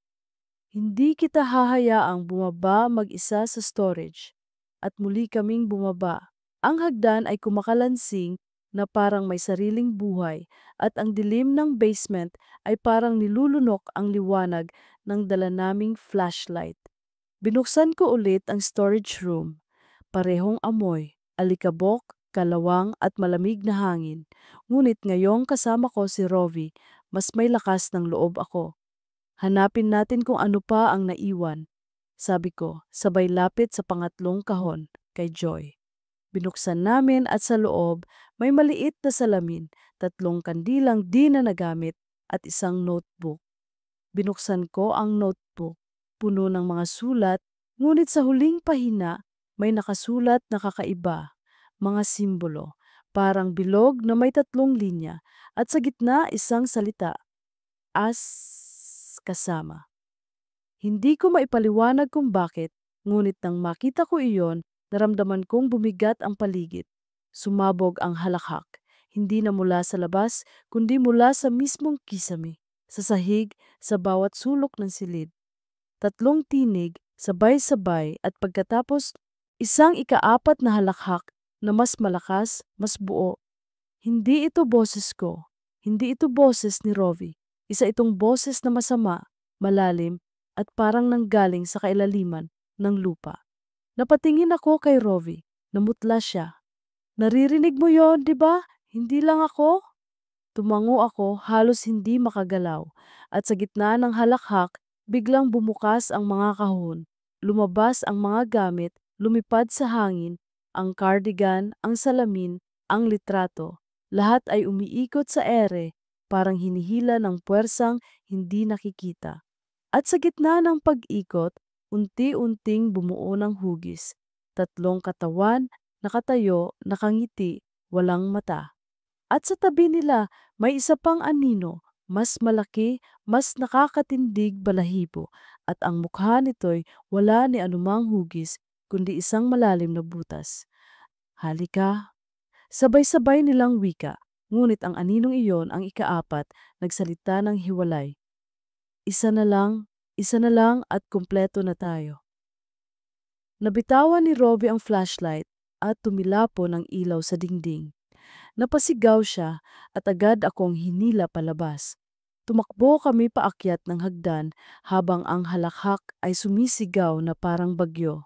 Hindi kita hahayaang bumaba mag-isa sa storage. At muli kaming bumaba. Ang hagdan ay kumakalansing na parang may sariling buhay at ang dilim ng basement ay parang nilulunok ang liwanag ng dala naming flashlight. Binuksan ko ulit ang storage room. Parehong amoy, alikabok, kalawang at malamig na hangin. Ngunit ngayong kasama ko si Rovi, mas may lakas ng loob ako. Hanapin natin kung ano pa ang naiwan, sabi ko, sabay lapit sa pangatlong kahon kay Joy. Binuksan namin at sa loob may maliit na salamin, 3 kandilang di na nagamit at isang notebook. Binuksan ko ang notebook, puno ng mga sulat, ngunit sa huling pahina may nakasulat na kakaiba, mga simbolo, parang bilog na may 3 linya at sa gitna isang salita, as kasama. Hindi ko maipaliwanag kung bakit, ngunit nang makita ko iyon, naramdaman kong bumigat ang paligid. Sumabog ang halakhak, hindi na mula sa labas, kundi mula sa mismong kisame, sa sahig, sa bawat sulok ng silid. 3 tinig, sabay-sabay at pagkatapos, isang ikaapat na halakhak na mas malakas, mas buo. Hindi ito boses ko, hindi ito boses ni Rovi. Isa itong boses na masama, malalim, at parang nanggaling sa kailaliman ng lupa. Napatingin ako kay Rovi, namutla siya. Naririnig mo yon, di ba? Hindi lang ako? Tumango ako, halos hindi makagalaw, at sa gitna ng halakhak, biglang bumukas ang mga kahon. Lumabas ang mga gamit, lumipad sa hangin, ang cardigan, ang salamin, ang litrato. Lahat ay umiikot sa ere, parang hinihila ng puwersang hindi nakikita. At sa gitna ng pag-ikot, unti-unting bumuo ng hugis. 3 katawan, nakatayo, nakangiti, walang mata. At sa tabi nila, may isa pang anino, mas malaki, mas nakakatindig balahibo, at ang mukha nito'y wala ni anumang hugis, kundi isang malalim na butas. Halika. Sabay-sabay nilang wika, ngunit ang aninong iyon ang ikaapat, nagsalita ng hiwalay. Isa na lang at kumpleto na tayo. Nabitawan ni Robbie ang flashlight at tumilapo ng ilaw sa dingding. Napasigaw siya at agad akong hinila palabas. Tumakbo kami paakyat ng hagdan habang ang halakhak ay sumisigaw na parang bagyo.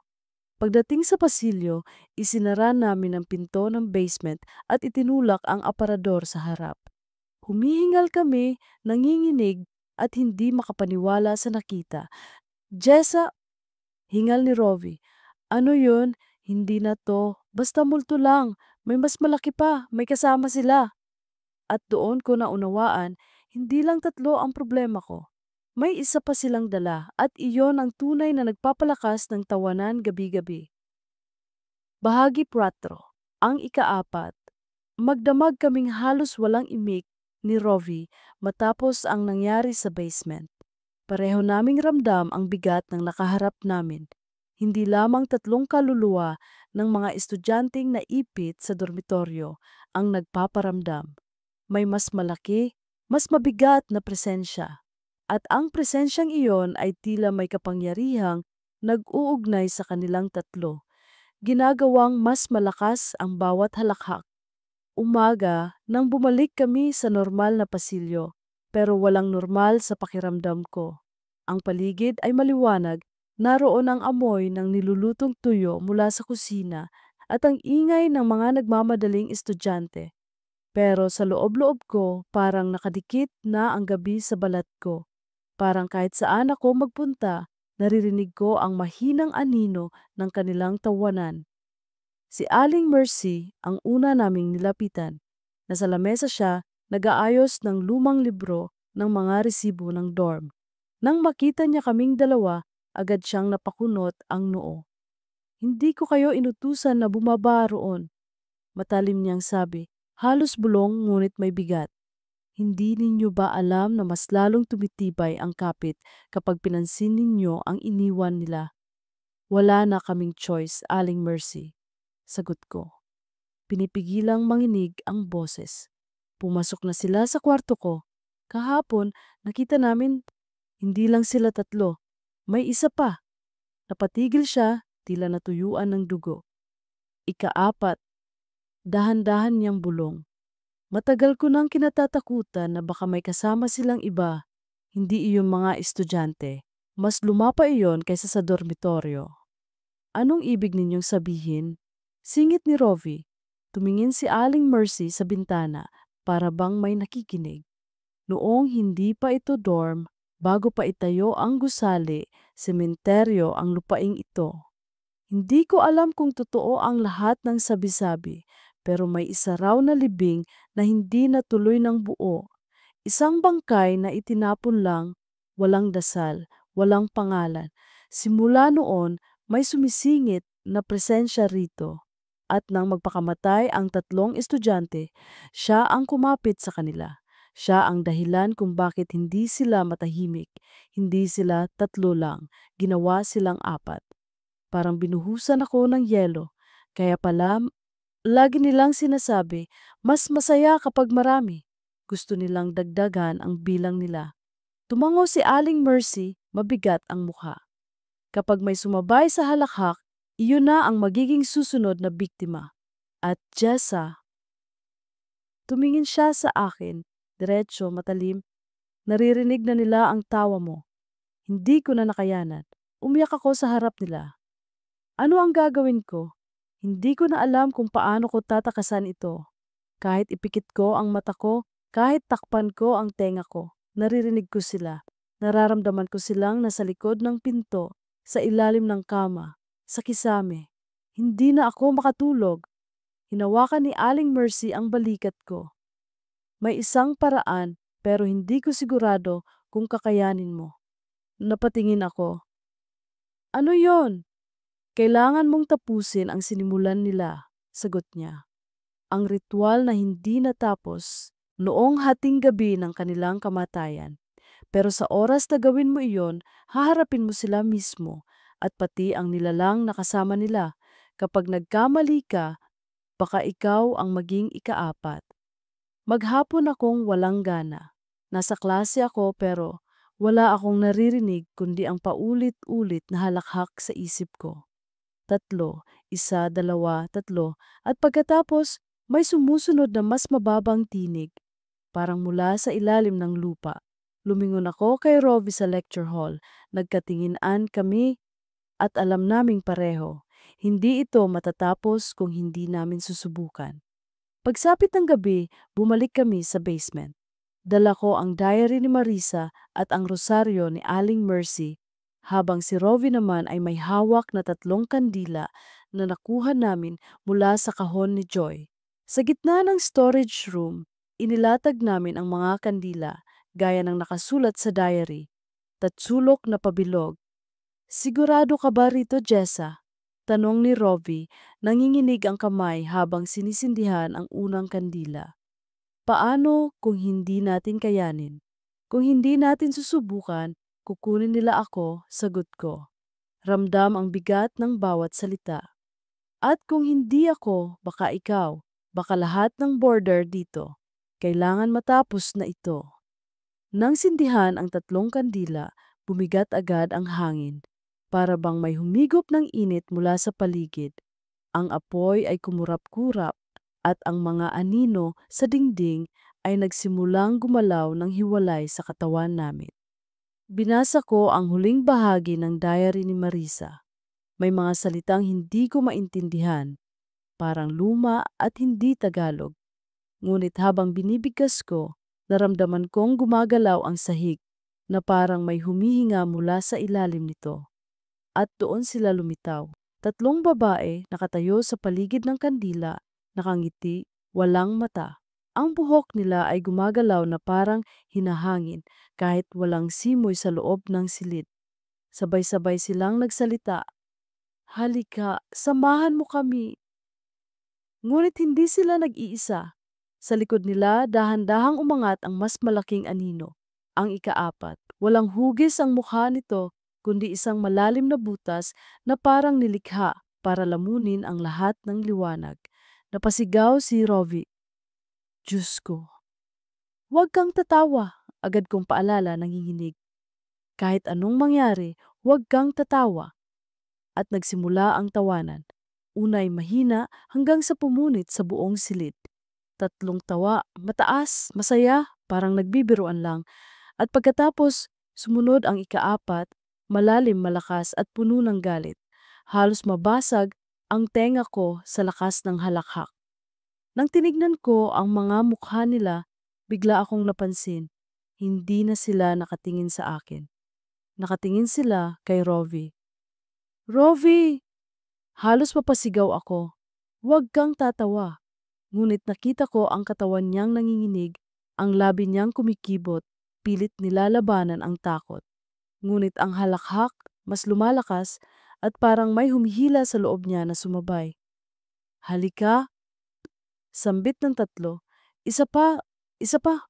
Pagdating sa pasilyo, isinara namin ang pinto ng basement at itinulak ang aparador sa harap. Humihingal kami, nanginginig at hindi makapaniwala sa nakita. Jessa, hingal ni Rovi. Ano yun? Hindi na to. Basta multo lang. May mas malaki pa. May kasama sila. At doon ko naunawaan, hindi lang 3 ang problema ko. May isa pa silang dala at iyon ang tunay na nagpapalakas ng tawanan gabi-gabi. Bahagi 4. Ang ikaapat. Magdamag kaming halos walang imik ni Rovi matapos ang nangyari sa basement. Pareho naming ramdam ang bigat ng nakaharap namin. Hindi lamang 3 kaluluwa ng mga estudyanteng naipit sa dormitoryo ang nagpaparamdam. May mas malaki, mas mabigat na presensya. At ang presensyang iyon ay tila may kapangyarihang nag-uugnay sa kanilang 3, ginagawang mas malakas ang bawat halakhak. Umaga nang bumalik kami sa normal na pasilyo, pero walang normal sa pakiramdam ko. Ang paligid ay maliwanag, naroon ang amoy ng nilulutong tuyo mula sa kusina at ang ingay ng mga nagmamadaling estudyante. Pero sa loob-loob ko, parang nakadikit na ang gabi sa balat ko. Parang kahit saan ako magpunta, naririnig ko ang mahinang anino ng kanilang tawanan. Si Aling Mercy ang una naming nilapitan. Nasa lamesa siya, nag-aayos ng lumang libro ng mga resibo ng dorm. Nang makita niya kaming dalawa, agad siyang napakunot ang noo. Hindi ko kayo inutusan na bumaba roon. Matalim niyang sabi, halos bulong ngunit may bigat. Hindi ninyo ba alam na mas lalong tumitibay ang kapit kapag pinansin ninyo ang iniwan nila? Wala na kaming choice, Aling Mercy. Sagot ko. Pinipigilang manginig ang boses. Pumasok na sila sa kwarto ko. Kahapon, nakita namin hindi lang sila tatlo. May isa pa. Napatigil siya, tila natuyuan ng dugo. Ikaapat, dahan-dahan niyang bulong. Matagal ko nang kinatatakutan na baka may kasama silang iba, hindi iyon mga estudyante. Mas lumapa iyon kaysa sa dormitoryo. Anong ibig ninyong sabihin? Singit ni Rovi. Tumingin si Aling Mercy sa bintana para bang may nakikinig. Noong hindi pa ito dorm, bago pa itayo ang gusali, sementeryo ang lupaing ito. Hindi ko alam kung totoo ang lahat ng sabi-sabi, pero may isa raw na libing na hindi natuloy ng buo. Isang bangkay na itinapon lang, walang dasal, walang pangalan. Simula noon, may sumisingit na presensya rito. At nang magpakamatay ang tatlong estudyante, siya ang kumapit sa kanila. Siya ang dahilan kung bakit hindi sila matahimik. Hindi sila tatlo lang, ginawa silang apat. Parang binuhusan ako ng yelo. Kaya pala, lagi nilang sinasabi, mas masaya kapag marami. Gusto nilang dagdagan ang bilang nila. Tumango si Aling Mercy, mabigat ang mukha. Kapag may sumabay sa halakhak, iyon na ang magiging susunod na biktima. At Jessa, tumingin siya sa akin, diretso, matalim. Naririnig na nila ang tawa mo. Hindi ko na nakayanan. Umiyak ako sa harap nila. Ano ang gagawin ko? Hindi ko na alam kung paano ko tatakasan ito. Kahit ipikit ko ang mata ko, kahit takpan ko ang tenga ko, naririnig ko sila. Nararamdaman ko silang nasa likod ng pinto, sa ilalim ng kama, sa kisame. Hindi na ako makatulog. Hinawakan ni Aling Mercy ang balikat ko. May isang paraan, pero hindi ko sigurado kung kakayanin mo. Napatingin ako. Ano yon? Kailangan mong tapusin ang sinimulan nila, sagot niya. Ang ritual na hindi natapos noong hating gabi ng kanilang kamatayan. Pero sa oras na gawin mo iyon, haharapin mo sila mismo at pati ang nilalang na kasama nila. Kapag nagkamali ka, baka ikaw ang maging ikaapat. Maghapon akong walang gana. Nasa klase ako pero wala akong naririnig kundi ang paulit-ulit na halakhak sa isip ko. Tatlo, isa, dalawa, tatlo, at pagkatapos may sumusunod na mas mababang tinig, parang mula sa ilalim ng lupa. Lumingon ako kay Rovi sa lecture hall, nagkatinginan kami at alam naming pareho. Hindi ito matatapos kung hindi namin susubukan. Pagsapit ng gabi, bumalik kami sa basement. Dala ko ang diary ni Marisa at ang rosaryo ni Aling Mercy, habang si Rovi naman ay may hawak na 3 kandila na nakuha namin mula sa kahon ni Joy. Sa gitna ng storage room, inilatag namin ang mga kandila gaya ng nakasulat sa diary, tatsulok na pabilog. Sigurado ka ba rito, Jessa? Tanong ni Rovi, nanginginig ang kamay habang sinisindihan ang unang kandila. Paano kung hindi natin kayanin? Kung hindi natin susubukan, kukunin nila ako, sagot ko. Ramdam ang bigat ng bawat salita. At kung hindi ako, baka ikaw, baka lahat ng border dito. Kailangan matapos na ito. Nang sindihan ang 3 kandila, bumigat agad ang hangin. Para bang may humigop ng init mula sa paligid. Ang apoy ay kumurap-kurap at ang mga anino sa dingding ay nagsimulang gumalaw ng hiwalay sa katawan namin. Binasa ko ang huling bahagi ng diary ni Marisa. May mga salitang hindi ko maintindihan, parang luma at hindi Tagalog. Ngunit habang binibigkas ko, naramdaman kong gumagalaw ang sahig na parang may humihinga mula sa ilalim nito. At doon sila lumitaw. Tatlong babae nakatayo sa paligid ng kandila, nakangiti, walang mata. Ang buhok nila ay gumagalaw na parang hinahangin kahit walang simoy sa loob ng silid. Sabay-sabay silang nagsalita, "Halika, samahan mo kami." Ngunit hindi sila nag-iisa. Sa likod nila, dahan-dahang umangat ang mas malaking anino. Ang ikaapat, walang hugis ang mukha nito, kundi isang malalim na butas na parang nilikha para lamunin ang lahat ng liwanag. Napasigaw si Rovi. Diyos ko, huwag kang tatawa, agad kong paalala nanginginig. Kahit anong mangyari, huwag kang tatawa. At nagsimula ang tawanan. Unay mahina hanggang sa pumunit sa buong silid. Tatlong tawa, mataas, masaya, parang nagbibiruan lang. At pagkatapos, sumunod ang ikaapat, malalim, malakas at puno ng galit. Halos mabasag ang tenga ko sa lakas ng halakhak. Nang tinignan ko ang mga mukha nila, bigla akong napansin. Hindi na sila nakatingin sa akin. Nakatingin sila kay Rovi. Rovi! Halos mapasigaw ako. Huwag kang tatawa. Ngunit nakita ko ang katawan niyang nanginginig, ang labi niyang kumikibot, pilit nilalabanan ang takot. Ngunit ang halakhak, mas lumalakas at parang may humihila sa loob niya na sumabay. Halika, sambit ng tatlo. Isa pa, isa pa.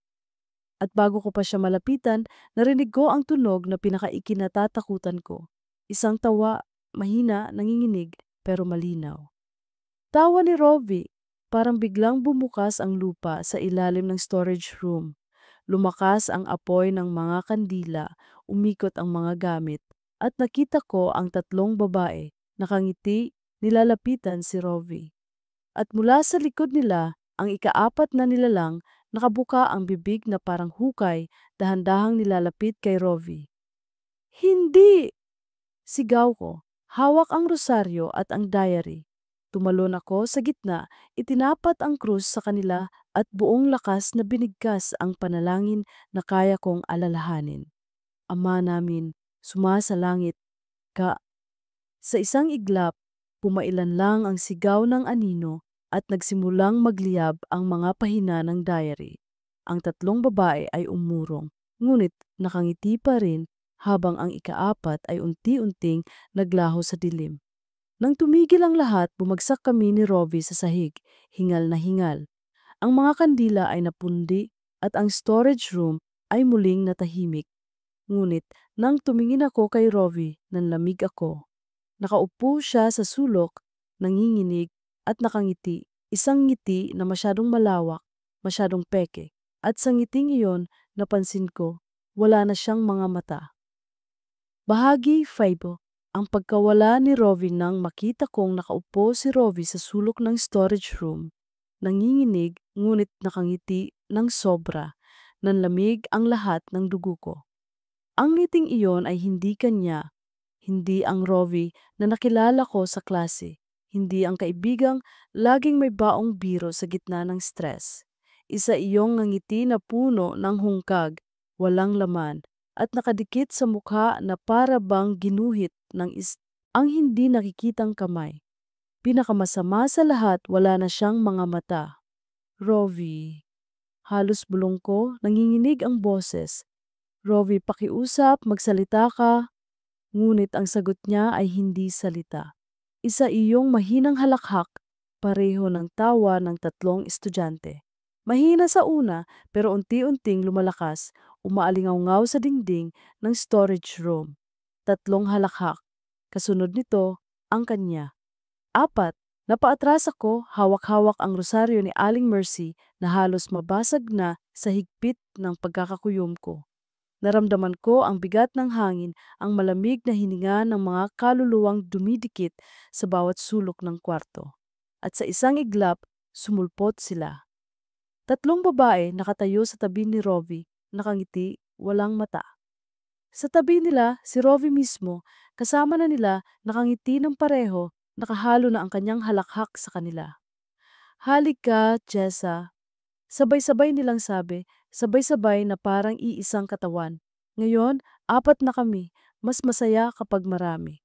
At bago ko pa siya malapitan, narinig ko ang tunog na pinakaikinatatakutan ko. Isang tawa, mahina, nanginginig, pero malinaw. Tawa ni Rovi, parang biglang bumukas ang lupa sa ilalim ng storage room. Lumakas ang apoy ng mga kandila, umikot ang mga gamit, at nakita ko ang tatlong babae, nakangiti, nilalapitan si Rovi. At mula sa likod nila, ang ikaapat na nilalang, nakabuka ang bibig na parang hukay, dahan-dahang nilalapit kay Rovi. Hindi! Sigaw ko. Hawak ang rosaryo at ang diary. Tumalon ako sa gitna, itinapat ang krus sa kanila at buong lakas na binigkas ang panalangin na kaya kong alalahanin. Ama namin, sumasalangit ka. Sa isang iglap, pumailan lang ang sigaw ng anino at nagsimulang magliyab ang mga pahina ng diary. Ang tatlong babae ay umurong, ngunit nakangiti pa rin habang ang ikaapat ay unti-unting naglaho sa dilim. Nang tumigil ang lahat, bumagsak kami ni Rovi sa sahig, hingal na hingal. Ang mga kandila ay napundi at ang storage room ay muling natahimik. Ngunit nang tumingin ako kay Rovi, nanlamig ako. Nakaupo siya sa sulok, nanginginig at nakangiti. Isang ngiti na masyadong malawak, masyadong peke. At sa ngiting iyon, napansin ko, wala na siyang mga mata. Bahagi 5. Ang pagkawala ni Rovi nang makita kong nakaupo si Rovi sa sulok ng storage room. Nanginginig ngunit nakangiti ng sobra. Nanlamig ang lahat ng dugo ko. Ang ngiting iyon ay hindi kanya. Hindi ang Rovi na nakilala ko sa klase. Hindi ang kaibigang laging may baong biro sa gitna ng stress. Isa iyong ngiti na puno ng hungkag, walang laman, at nakadikit sa mukha na para bang ginuhit ng ang hindi nakikitang kamay. Pinakamasama sa lahat, wala na siyang mga mata. Rovi. Halos bulong ko, nanginginig ang boses. Rovi, pakiusap, magsalita ka. Ngunit ang sagot niya ay hindi salita. Isa iyong mahinang halakhak, pareho ng tawa ng tatlong estudyante. Mahina sa una pero unti-unting lumalakas, umaalingaw sa dingding ng storage room. Tatlong halakhak. Kasunod nito, ang kanya. 4. Napaatras ako, hawak-hawak ang rosaryo ni Aling Mercy na halos mabasag na sa higpit ng pagkakakuyom ko. Naramdaman ko ang bigat ng hangin, ang malamig na hininga ng mga kaluluwang dumidikit sa bawat sulok ng kwarto. At sa isang iglap, sumulpot sila. Tatlong babae nakatayo sa tabi ni Rovi, nakangiti, walang mata. Sa tabi nila, si Rovi mismo, kasama na nila, nakangiti ng pareho, nakahalo na ang kanyang halakhak sa kanila. Halika, Jessa. Sabay-sabay nilang sabi, sabay-sabay na parang iisang katawan. Ngayon, 4 na kami. Mas masaya kapag marami.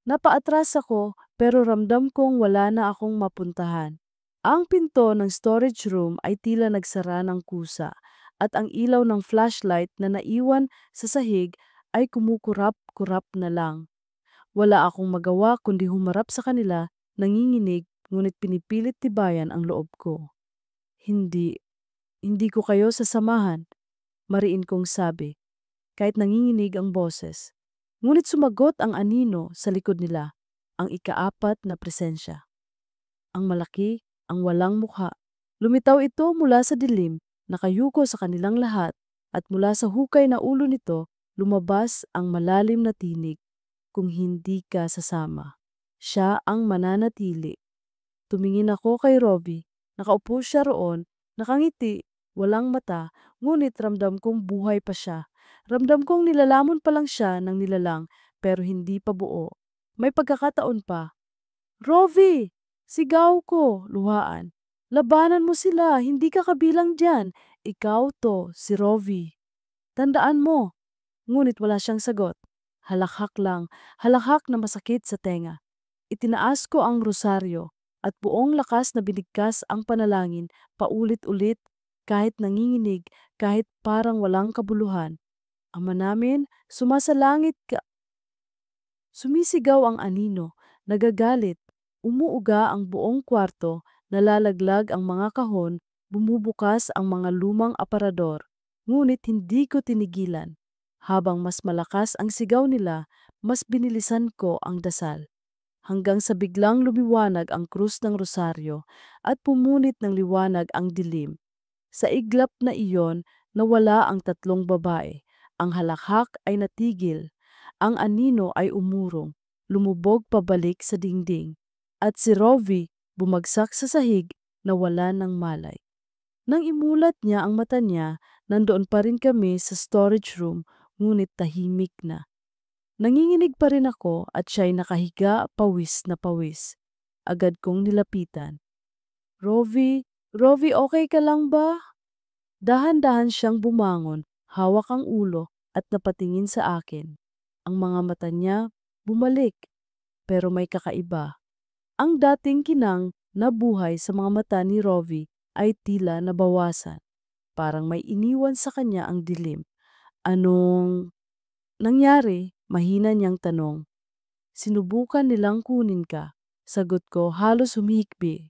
Napaatras ako pero ramdam kong wala na akong mapuntahan. Ang pinto ng storage room ay tila nagsara ng kusa at ang ilaw ng flashlight na naiwan sa sahig ay kumukurap-kurap na lang. Wala akong magawa kundi humarap sa kanila, nanginginig, ngunit pinipilit tibayan ang loob ko. Hindi, hindi ko kayo sasamahan, mariin kong sabi, kahit nanginginig ang boses. Ngunit sumagot ang anino sa likod nila, ang ikaapat na presensya. Ang malaki, ang walang mukha. Lumitaw ito mula sa dilim, nakayuko sa kanilang lahat, at mula sa hukay na ulo nito, lumabas ang malalim na tinig. Kung hindi ka sasama, siya ang mananatili. Tumingin ako kay Robbie. Nakaupo siya roon, nakangiti, walang mata, ngunit ramdam kong buhay pa siya. Ramdam kong nilalamon pa lang siya ng nilalang, pero hindi pa buo. May pagkakataon pa. Robbie! Sigaw ko, luhaan. Labanan mo sila, hindi ka kabilang dyan. Ikaw to, si Robbie. Tandaan mo. Ngunit wala siyang sagot. Halakhak lang, halakhak na masakit sa tenga. Itinaas ko ang rosaryo at buong lakas na binigkas ang panalangin paulit-ulit kahit nanginginig, kahit parang walang kabuluhan. Ama namin, sumasalangit ka. Sumisigaw ang anino, nagagalit, umuuga ang buong kwarto, nalalaglag ang mga kahon, bumubukas ang mga lumang aparador. Ngunit hindi ko tinigilan. Habang mas malakas ang sigaw nila, mas binilisan ko ang dasal. Hanggang sa biglang lumiwanag ang krus ng rosaryo at pumunit ng liwanag ang dilim. Sa iglap na iyon, nawala ang tatlong babae. Ang halakhak ay natigil. Ang anino ay umurong, lumubog pabalik sa dingding. At si Rovi bumagsak sa sahig na wala ng malay. Nang imulat niya ang mata niya, nandoon pa rin kami sa storage room, ngunit tahimik na. Nanginginig pa rin ako at siya'y nakahiga pawis na pawis. Agad kong nilapitan. Rovi, okay ka lang ba? Dahan-dahan siyang bumangon, hawak ang ulo at napatingin sa akin. Ang mga mata niya bumalik, pero may kakaiba. Ang dating kinang na buhay sa mga mata ni Rovi ay tila nabawasan. Parang may iniwan sa kanya ang dilim. Anong nangyari? Mahina niyang tanong. Sinubukan nilang kunin ka. Sagot ko halos humihikbi.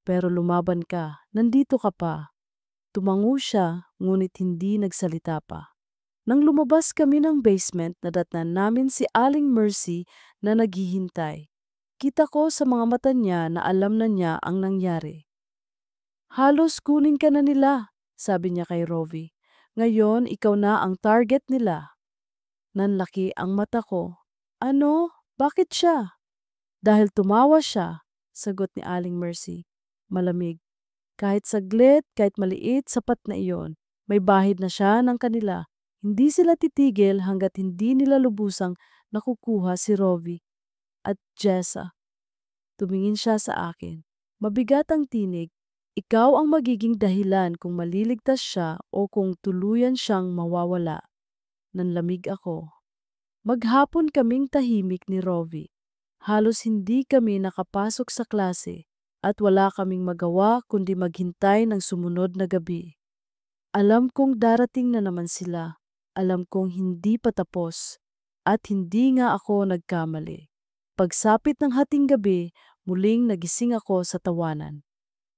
Pero lumaban ka, nandito ka pa. Tumango siya, ngunit hindi nagsalita pa. Nang lumabas kami ng basement, nadatnan namin si Aling Mercy na naghihintay. Kita ko sa mga mata niya na alam na niya ang nangyari. Halos kunin ka na nila, sabi niya kay Rovi. Ngayon, ikaw na ang target nila. Nanlaki ang mata ko. Ano? Bakit siya? Dahil tumawa siya, sagot ni Aling Mercy. Malamig. Kahit saglit, kahit maliit, sapat na iyon. May bahid na siya ng kanila. Hindi sila titigil hanggat hindi nila lubusang nakukuha si Rovi. At Jessa, tumingin siya sa akin. Mabigat ang tinig. Ikaw ang magiging dahilan kung maliligtas siya o kung tuluyan siyang mawawala. Nanlamig ako. Maghapon kaming tahimik ni Rovi. Halos hindi kami nakapasok sa klase at wala kaming magawa kundi maghintay ng sumunod na gabi. Alam kong darating na naman sila. Alam kong hindi pa tapos. At hindi nga ako nagkamali. Pagsapit ng hating gabi, muling nagising ako sa tawanan.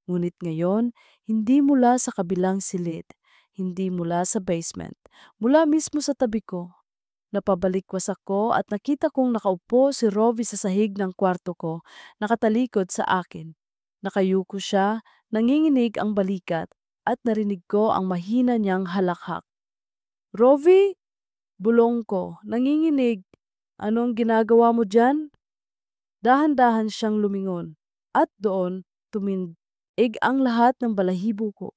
Ngunit ngayon, hindi mula sa kabilang silid, hindi mula sa basement, mula mismo sa tabi ko. Napabalikwas ako at nakita kong nakaupo si Rovi sa sahig ng kwarto ko, nakatalikod sa akin. Nakayuko siya, nanginginig ang balikat, at narinig ko ang mahina niyang halakhak. Rovi? Bulong ko, nanginginig. Anong ginagawa mo dyan? Dahan-dahan siyang lumingon, at doon tumindig ang lahat ng balahibo ko.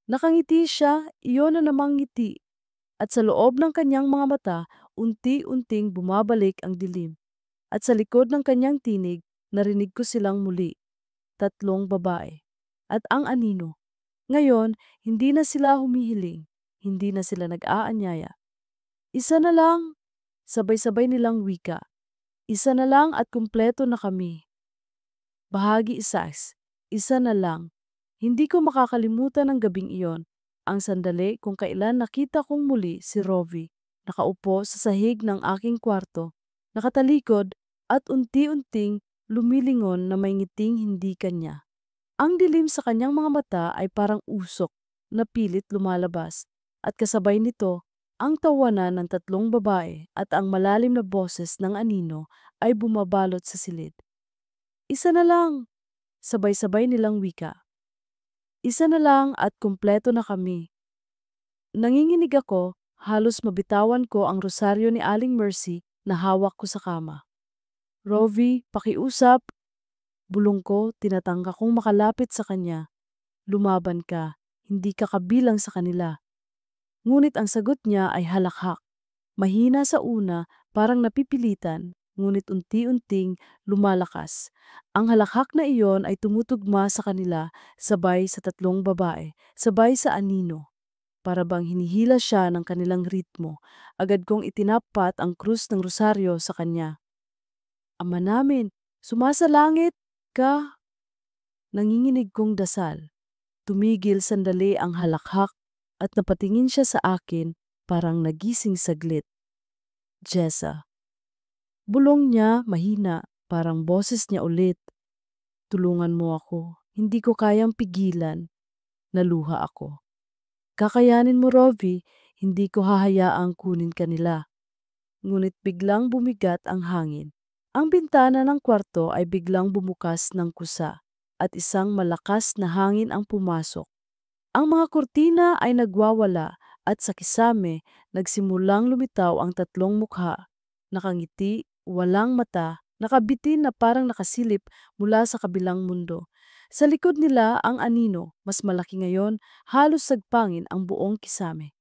Nakangiti siya, iyon na namang ngiti. At sa loob ng kanyang mga mata, unti-unting bumabalik ang dilim. At sa likod ng kanyang tinig, narinig ko silang muli. 3 babae. At ang anino. Ngayon, hindi na sila humihiling, hindi na sila nag-aanyaya. Isa na lang, sabay-sabay nilang wika. Isa na lang at kumpleto na kami. Bahagi isas, isa na lang. Hindi ko makakalimutan ang gabing iyon, ang sandali kung kailan nakita kong muli si Rovi, nakaupo sa sahig ng aking kwarto, nakatalikod at unti-unting lumilingon na may ngiting hindi kanya. Ang dilim sa kanyang mga mata ay parang usok na pilit lumalabas at kasabay nito, ang tawanan ng tatlong babae at ang malalim na boses ng anino ay bumabalot sa silid. Isa na lang, sabay-sabay nilang wika. Isa na lang at kumpleto na kami. Nanginginig ako, halos mabitawan ko ang rosaryo ni Aling Mercy na hawak ko sa kama. Rovi, pakiusap. Bulong ko, tinatangka kong makalapit sa kanya. Lumaban ka, hindi ka kabilang sa kanila. Ngunit ang sagot niya ay halakhak. Mahina sa una, parang napipilitan, ngunit unti-unting lumalakas. Ang halakhak na iyon ay tumutugma sa kanila, sabay sa tatlong babae, sabay sa anino. Para bang hinihila siya ng kanilang ritmo, agad kong itinapat ang krus ng rosaryo sa kanya. Ama namin, sumasalangit ka! Nanginginig kong dasal. Tumigil sandali ang halakhak at napatingin siya sa akin parang nagising saglit. Jessa. Bulong niya mahina, parang boses niya ulit. Tulungan mo ako, hindi ko kayang pigilan. Naluha ako. Kakayanin mo, Rovi, hindi ko hahayaang kunin kanila. Ngunit biglang bumigat ang hangin. Ang bintana ng kwarto ay biglang bumukas ng kusa at isang malakas na hangin ang pumasok. Ang mga kurtina ay nagwawala at sa kisame nagsimulang lumitaw ang tatlong mukha. Nakangiti, walang mata, nakabitin na parang nakasilip mula sa kabilang mundo. Sa likod nila ang anino, mas malaki ngayon, halos sagpangin ang buong kisame.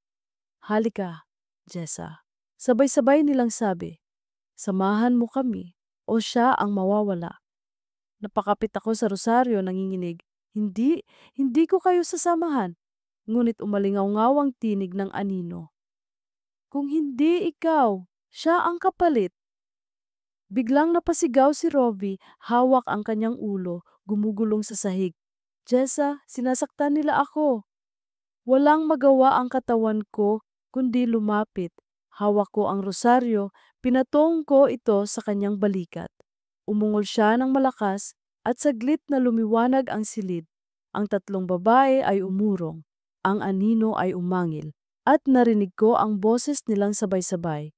Halika, Jessa. Sabay-sabay nilang sabi, samahan mo kami o siya ang mawawala. Napakapit ako sa rosaryo nanginginig. Hindi, hindi ko kayo sasamahan. Ngunit umalingaw-ngaw ang tinig ng anino. Kung hindi ikaw, siya ang kapalit. Biglang napasigaw si Rovi, hawak ang kanyang ulo, gumugulong sa sahig. Jessa, sinasaktan nila ako. Walang magawa ang katawan ko, kundi lumapit. Hawak ko ang rosaryo, pinatong ko ito sa kanyang balikat. Umungol siya ng malakas at saglit na lumiwanag ang silid. Ang tatlong babae ay umurong. Ang anino ay umangil. At narinig ko ang boses nilang sabay-sabay.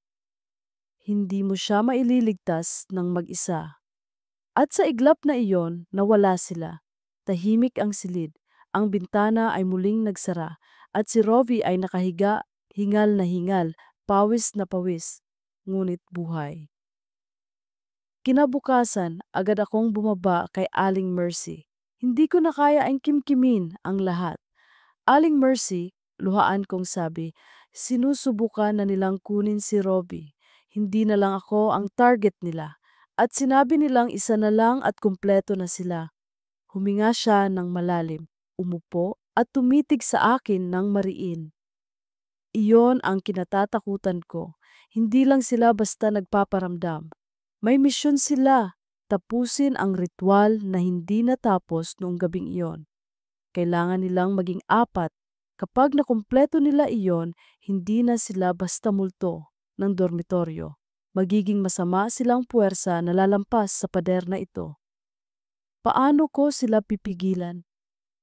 Hindi mo siya maililigtas ng mag-isa. At sa iglap na iyon, nawala sila. Tahimik ang silid. Ang bintana ay muling nagsara at si Rovi ay nakahiga, hingal na hingal, pawis na pawis, ngunit buhay. Kinabukasan, agad akong bumaba kay Aling Mercy. Hindi ko na kaya ang kimkimin ang lahat. Aling Mercy, luhaan kong sabi, sinusubukan na nilang kunin si Robbie. Hindi na lang ako ang target nila. At sinabi nilang isa na lang at kumpleto na sila. Huminga siya ng malalim, umupo at tumitig sa akin ng mariin. Iyon ang kinatatakutan ko. Hindi lang sila basta nagpaparamdam. May misyon sila, tapusin ang ritual na hindi natapos noong gabing iyon. Kailangan nilang maging apat. Kapag nakumpleto nila iyon, hindi na sila basta multo ng dormitoryo. Magiging masama silang puwersa na lalampas sa pader na ito. Paano ko sila pipigilan?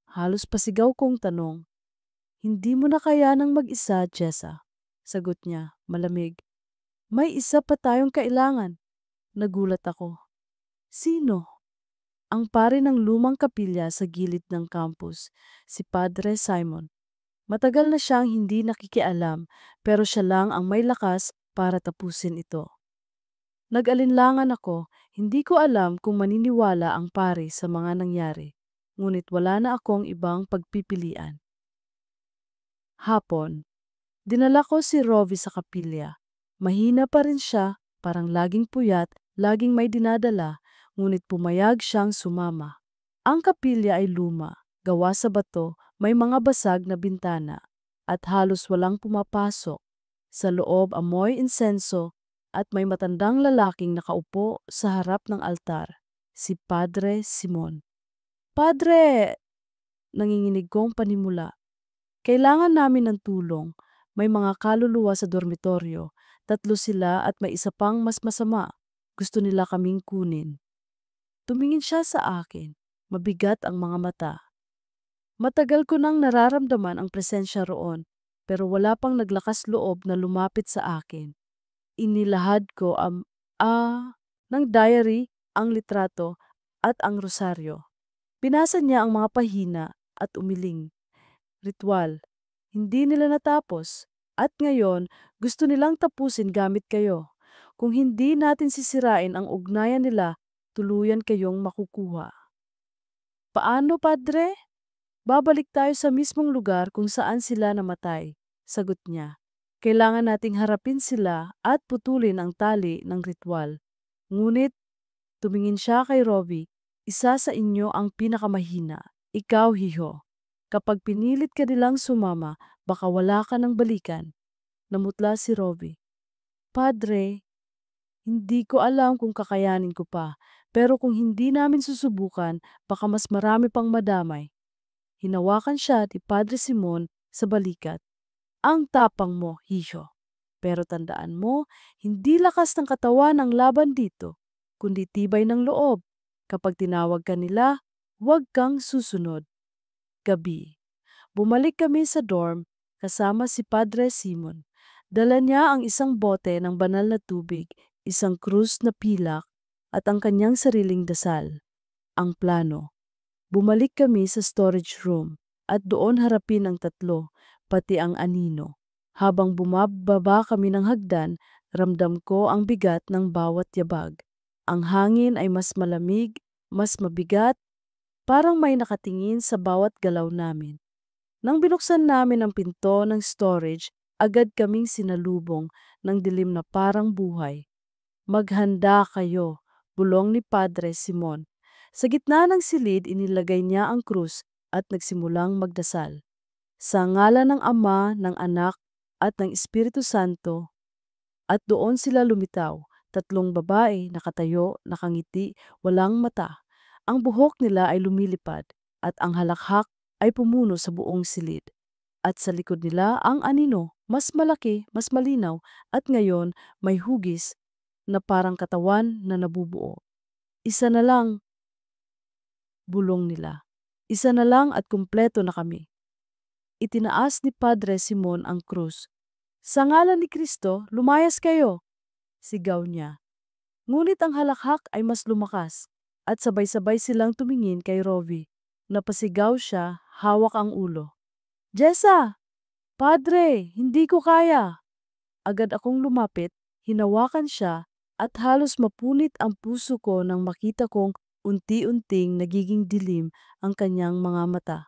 Halos pasigaw kong tanong. Hindi mo na kaya ng mag-isa, Jessa. Sagot niya, malamig. May isa pa tayong kailangan. Nagulat ako. Sino? Ang pari ng lumang kapilya sa gilid ng campus, si Padre Simon. Matagal na siyang hindi nakikialam pero siya lang ang may lakas para tapusin ito. Nag-alinlangan ako, hindi ko alam kung maniniwala ang pari sa mga nangyari, ngunit wala na akong ibang pagpipilian. Hapon, dinala ko si Rovi sa kapilya. Mahina pa rin siya, parang laging puyat, laging may dinadala, ngunit pumayag siyang sumama. Ang kapilya ay luma, gawa sa bato, May mga basag na bintana at halos walang pumapasok. Sa loob amoy insenso at may matandang lalaking nakaupo sa harap ng altar, si Padre Simon. Padre! Nanginginig kong panimula. Kailangan namin ng tulong. May mga kaluluwa sa dormitoryo. 3 sila at may isa pang mas masama. Gusto nila kaming kunin. Tumingin siya sa akin. Mabigat ang mga mata. Matagal ko nang nararamdaman ang presensya roon, pero wala pang naglakas loob na lumapit sa akin. Inilahad ko ng diary, ang litrato, at ang rosaryo. Binasa niya ang mga pahina at umiling. Ritual. Hindi nila natapos. At ngayon, gusto nilang tapusin gamit kayo. Kung hindi natin sisirain ang ugnayan nila, tuluyan kayong makukuha. Paano, Padre? Babalik tayo sa mismong lugar kung saan sila namatay, sagot niya. Kailangan nating harapin sila at putulin ang tali ng ritual. Ngunit, tumingin siya kay Robbie, isa sa inyo ang pinakamahina. Ikaw, Hiho. Kapag pinilit ka nilang sumama, baka wala ka ng balikan. Namutla si Robbie. Padre, hindi ko alam kung kakayanin ko pa, pero kung hindi namin susubukan, baka mas marami pang madamay. Hinawakan siya ni Padre Simon sa balikat. Ang tapang mo, Hijo. Pero tandaan mo, hindi lakas ng katawan ang laban dito, kundi tibay ng loob. Kapag tinawag ka nila, huwag kang susunod. Gabi. Bumalik kami sa dorm kasama si Padre Simon. Dala niya ang isang bote ng banal na tubig, isang krus na pilak, at ang kanyang sariling dasal. Ang plano. Bumalik kami sa storage room at doon harapin ang 3, pati ang anino. Habang bumababa kami ng hagdan, ramdam ko ang bigat ng bawat yabag. Ang hangin ay mas malamig, mas mabigat, parang may nakatingin sa bawat galaw namin. Nang binuksan namin ang pinto ng storage, agad kaming sinalubong ng dilim na parang buhay. Maghanda kayo, bulong ni Padre Simon. Sa gitna ng silid, inilagay niya ang krus at nagsimulang magdasal. Sa ngalan ng Ama, ng Anak, at ng Espiritu Santo, at doon sila lumitaw, 3 babae, nakatayo, nakangiti, walang mata. Ang buhok nila ay lumilipad, at ang halakhak ay pumuno sa buong silid. At sa likod nila ang anino, mas malaki, mas malinaw, at ngayon may hugis na parang katawan na nabubuo. Isa na lang, bulong nila. Isa na lang at kumpleto na kami. Itinaas ni Padre Simon ang krus. Sa ngalan ni Kristo, lumayas kayo, sigaw niya. Ngunit ang halakhak ay mas lumakas at sabay-sabay silang tumingin kay Robbie. Napasigaw siya, hawak ang ulo. Jessa! Padre, hindi ko kaya! Agad akong lumapit, hinawakan siya at halos mapunit ang puso ko nang makita kong unti-unting nagiging dilim ang kanyang mga mata.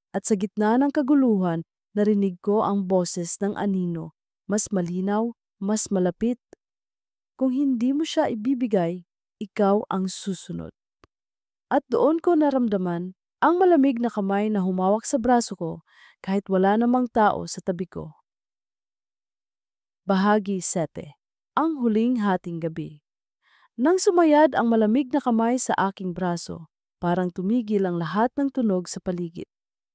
At sa gitna ng kaguluhan, narinig ko ang boses ng anino, mas malinaw, mas malapit. Kung hindi mo siya ibibigay, ikaw ang susunod. At doon ko naramdaman ang malamig na kamay na humawak sa braso ko kahit wala namang tao sa tabi ko. Bahagi 7. Ang huling hating gabi. Nang sumayad ang malamig na kamay sa aking braso, parang tumigil ang lahat ng tunog sa paligid.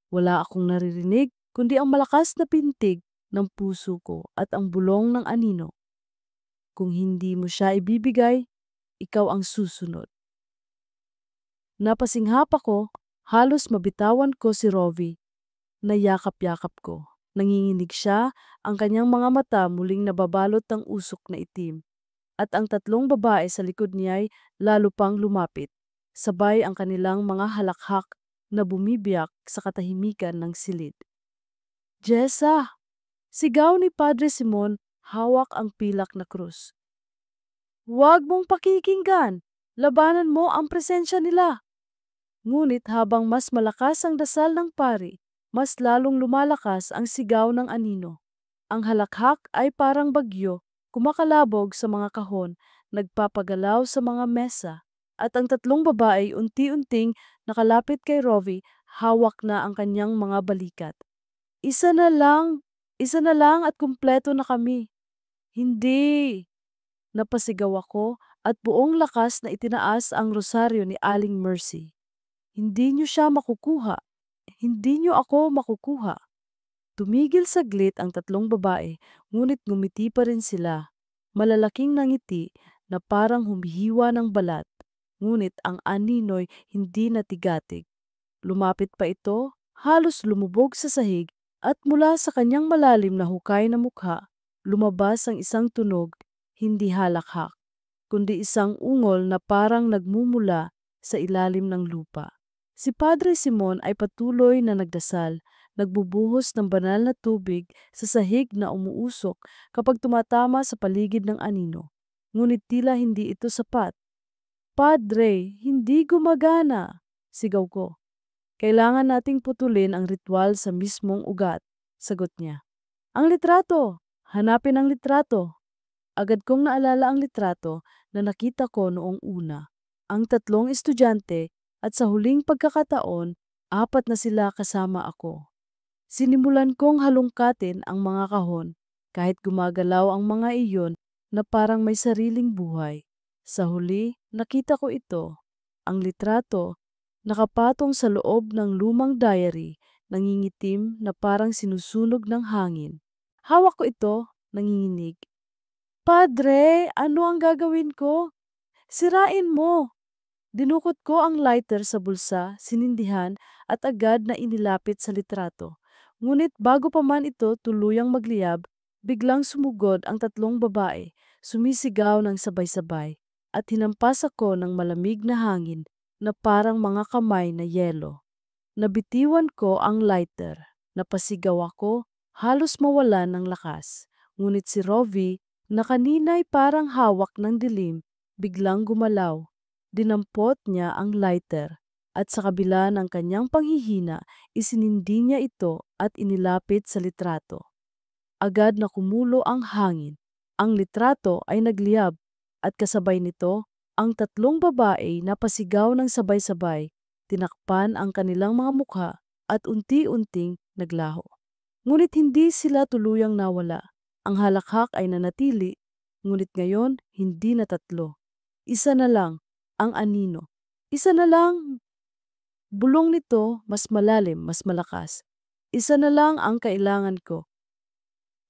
Wala akong naririnig kundi ang malakas na pintig ng puso ko at ang bulong ng anino. Kung hindi mo siya ibibigay, ikaw ang susunod. Napasinghap ako, halos mabitawan ko si Rovi. Nayakap-yakap ko. Nanginginig siya, ang kanyang mga mata muling nababalot ng usok na itim. At ang 3 babae sa likod niya ay lalo pang lumapit. Sabay ang kanilang mga halakhak na bumibiyak sa katahimikan ng silid. Jessa! Sigaw ni Padre Simon, hawak ang pilak na krus. Huwag mong pakikinggan! Labanan mo ang presensya nila! Ngunit habang mas malakas ang dasal ng pari, mas lalong lumalakas ang sigaw ng anino. Ang halakhak ay parang bagyo, kumakalabog sa mga kahon, nagpapagalaw sa mga mesa, at ang 3 babae unti-unting nakalapit kay Rovi hawak na ang kanyang mga balikat. Isa na lang at kumpleto na kami. Hindi! Napasigaw ako at buong lakas na itinaas ang rosaryo ni Aling Mercy. Hindi niyo siya makukuha. Hindi niyo ako makukuha. Tumigil saglit ang tatlong babae, ngunit ngumiti pa rin sila. Malalaking nangiti na parang humihiwa ng balat, ngunit ang anino'y hindi natigatig. Lumapit pa ito, halos lumubog sa sahig, at mula sa kanyang malalim na hukay na mukha, lumabas ang isang tunog, hindi halakhak, kundi isang ungol na parang nagmumula sa ilalim ng lupa. Si Padre Simon ay patuloy na nagdasal, nagbubuhos ng banal na tubig sa sahig na umuusok kapag tumatama sa paligid ng anino. Ngunit tila hindi ito sapat. Padre, hindi gumagana, sigaw ko. Kailangan nating putulin ang ritual sa mismong ugat, sagot niya. Ang litrato! Hanapin ang litrato! Agad kong naalala ang litrato na nakita ko noong una. Ang tatlong estudyante at sa huling pagkakataon, 4 na sila kasama ako. Sinimulan kong halungkatin ang mga kahon kahit gumagalaw ang mga iyon na parang may sariling buhay. Sa huli, nakita ko ito. Ang litrato, nakapatong sa loob ng lumang diary, nangingitim na parang sinusunog ng hangin. Hawak ko ito, nanginginig. Padre, ano ang gagawin ko? Sirain mo! Dinukot ko ang lighter sa bulsa, sinindihan at agad na inilapit sa litrato. Ngunit bago pa man ito tuluyang magliyab, biglang sumugod ang tatlong babae, sumisigaw ng sabay-sabay, at hinampas ako ng malamig na hangin na parang mga kamay na yelo. Nabitiwan ko ang lighter, napasigaw ako, halos mawalan ng lakas. Ngunit si Rovi, na kanina'y parang hawak ng dilim, biglang gumalaw. Dinampot niya ang lighter at sa kabila ng kanyang panghihina, isinindi niya ito at inilapit sa litrato. Agad na kumulo ang hangin. Ang litrato ay nagliyab at kasabay nito, ang tatlong babae na pasigaw ng sabay-sabay, tinakpan ang kanilang mga mukha at unti-unting naglaho. Ngunit hindi sila tuluyang nawala. Ang halakhak ay nanatili, ngunit ngayon hindi na 3. Isa na lang, ang anino. Isa na lang, bulong nito mas malalim, mas malakas. Isa na lang ang kailangan ko.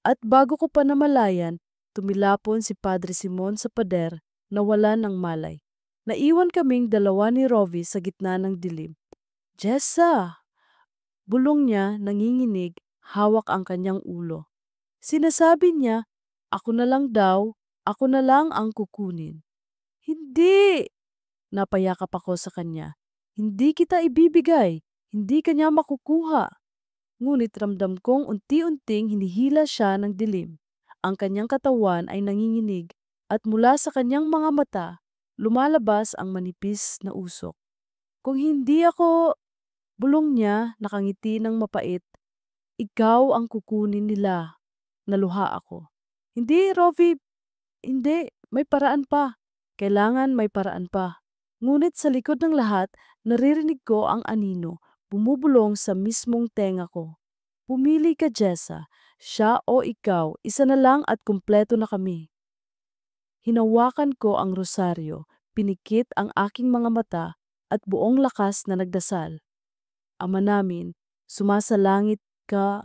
At bago ko pa namalayan, tumilapon si Padre Simon sa pader na wala ng malay. Naiwan kaming dalawa ni Rovi sa gitna ng dilim. Jessa! Bulong niya, nanginginig, hawak ang kanyang ulo. Sinasabi niya, ako na lang daw, ako na lang ang kukunin. Hindi! Napayakap ako sa kanya. Hindi kita ibibigay, hindi kanya makukuha. Ngunit ramdam kong unti-unting hinihila siya ng dilim. Ang kanyang katawan ay nanginginig at mula sa kanyang mga mata, lumalabas ang manipis na usok. Kung hindi ako, bulong niya, nakangiti ng mapait, ikaw ang kukunin nila. Naluha ako. Hindi, Rovi, hindi, may paraan pa. Kailangan may paraan pa. Ngunit sa likod ng lahat, naririnig ko ang anino, bumubulong sa mismong tenga ko. Pumili ka, Jessa. Siya o ikaw, isa na lang at kumpleto na kami. Hinawakan ko ang rosaryo, pinikit ang aking mga mata at buong lakas na nagdasal. Ama namin, sumasalangit ka.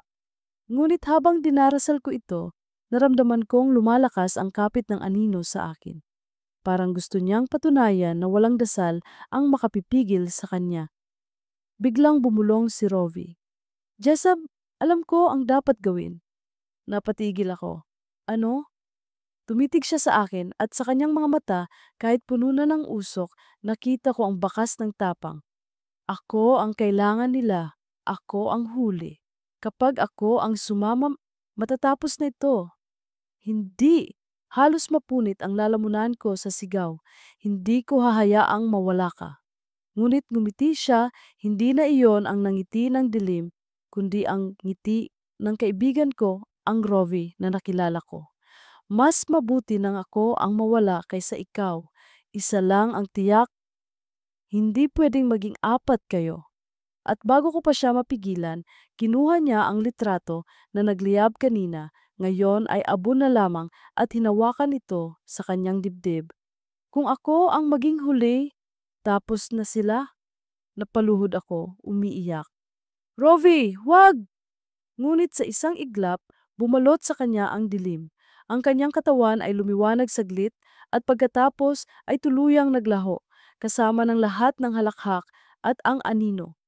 Ngunit habang dinarasal ko ito, naramdaman kong lumalakas ang kapit ng anino sa akin. Parang gusto niyang patunayan na walang dasal ang makapipigil sa kanya. Biglang bumulong si Rovi. Jessa, alam ko ang dapat gawin. Napatigil ako. Ano? Tumitig siya sa akin at sa kanyang mga mata, kahit puno na ng usok, nakita ko ang bakas ng tapang. Ako ang kailangan nila. Ako ang huli. Kapag ako ang sumama, matatapos na ito. Hindi. Halos mapunit ang lalamunan ko sa sigaw. Hindi ko hahayaang mawala ka. Ngunit ngumiti siya, hindi na iyon ang nangiti ng dilim, kundi ang ngiti ng kaibigan ko, ang Rovi na nakilala ko. Mas mabuti nang ako ang mawala kaysa ikaw. Isa lang ang tiyak, hindi pwedeng maging 4 kayo. at bago ko pa siya mapigilan, kinuha niya ang litrato na nagliyab kanina, ngayon ay abo na lamang at hinawakan ito sa kanyang dibdib. Kung ako ang maging huli, tapos na sila. Napaluhod ako, umiiyak. Rovi, wag! Ngunit sa isang iglap, bumalot sa kanya ang dilim. Ang kanyang katawan ay lumiwanag saglit at pagkatapos ay tuluyang naglaho, kasama ng lahat ng halakhak at ang anino.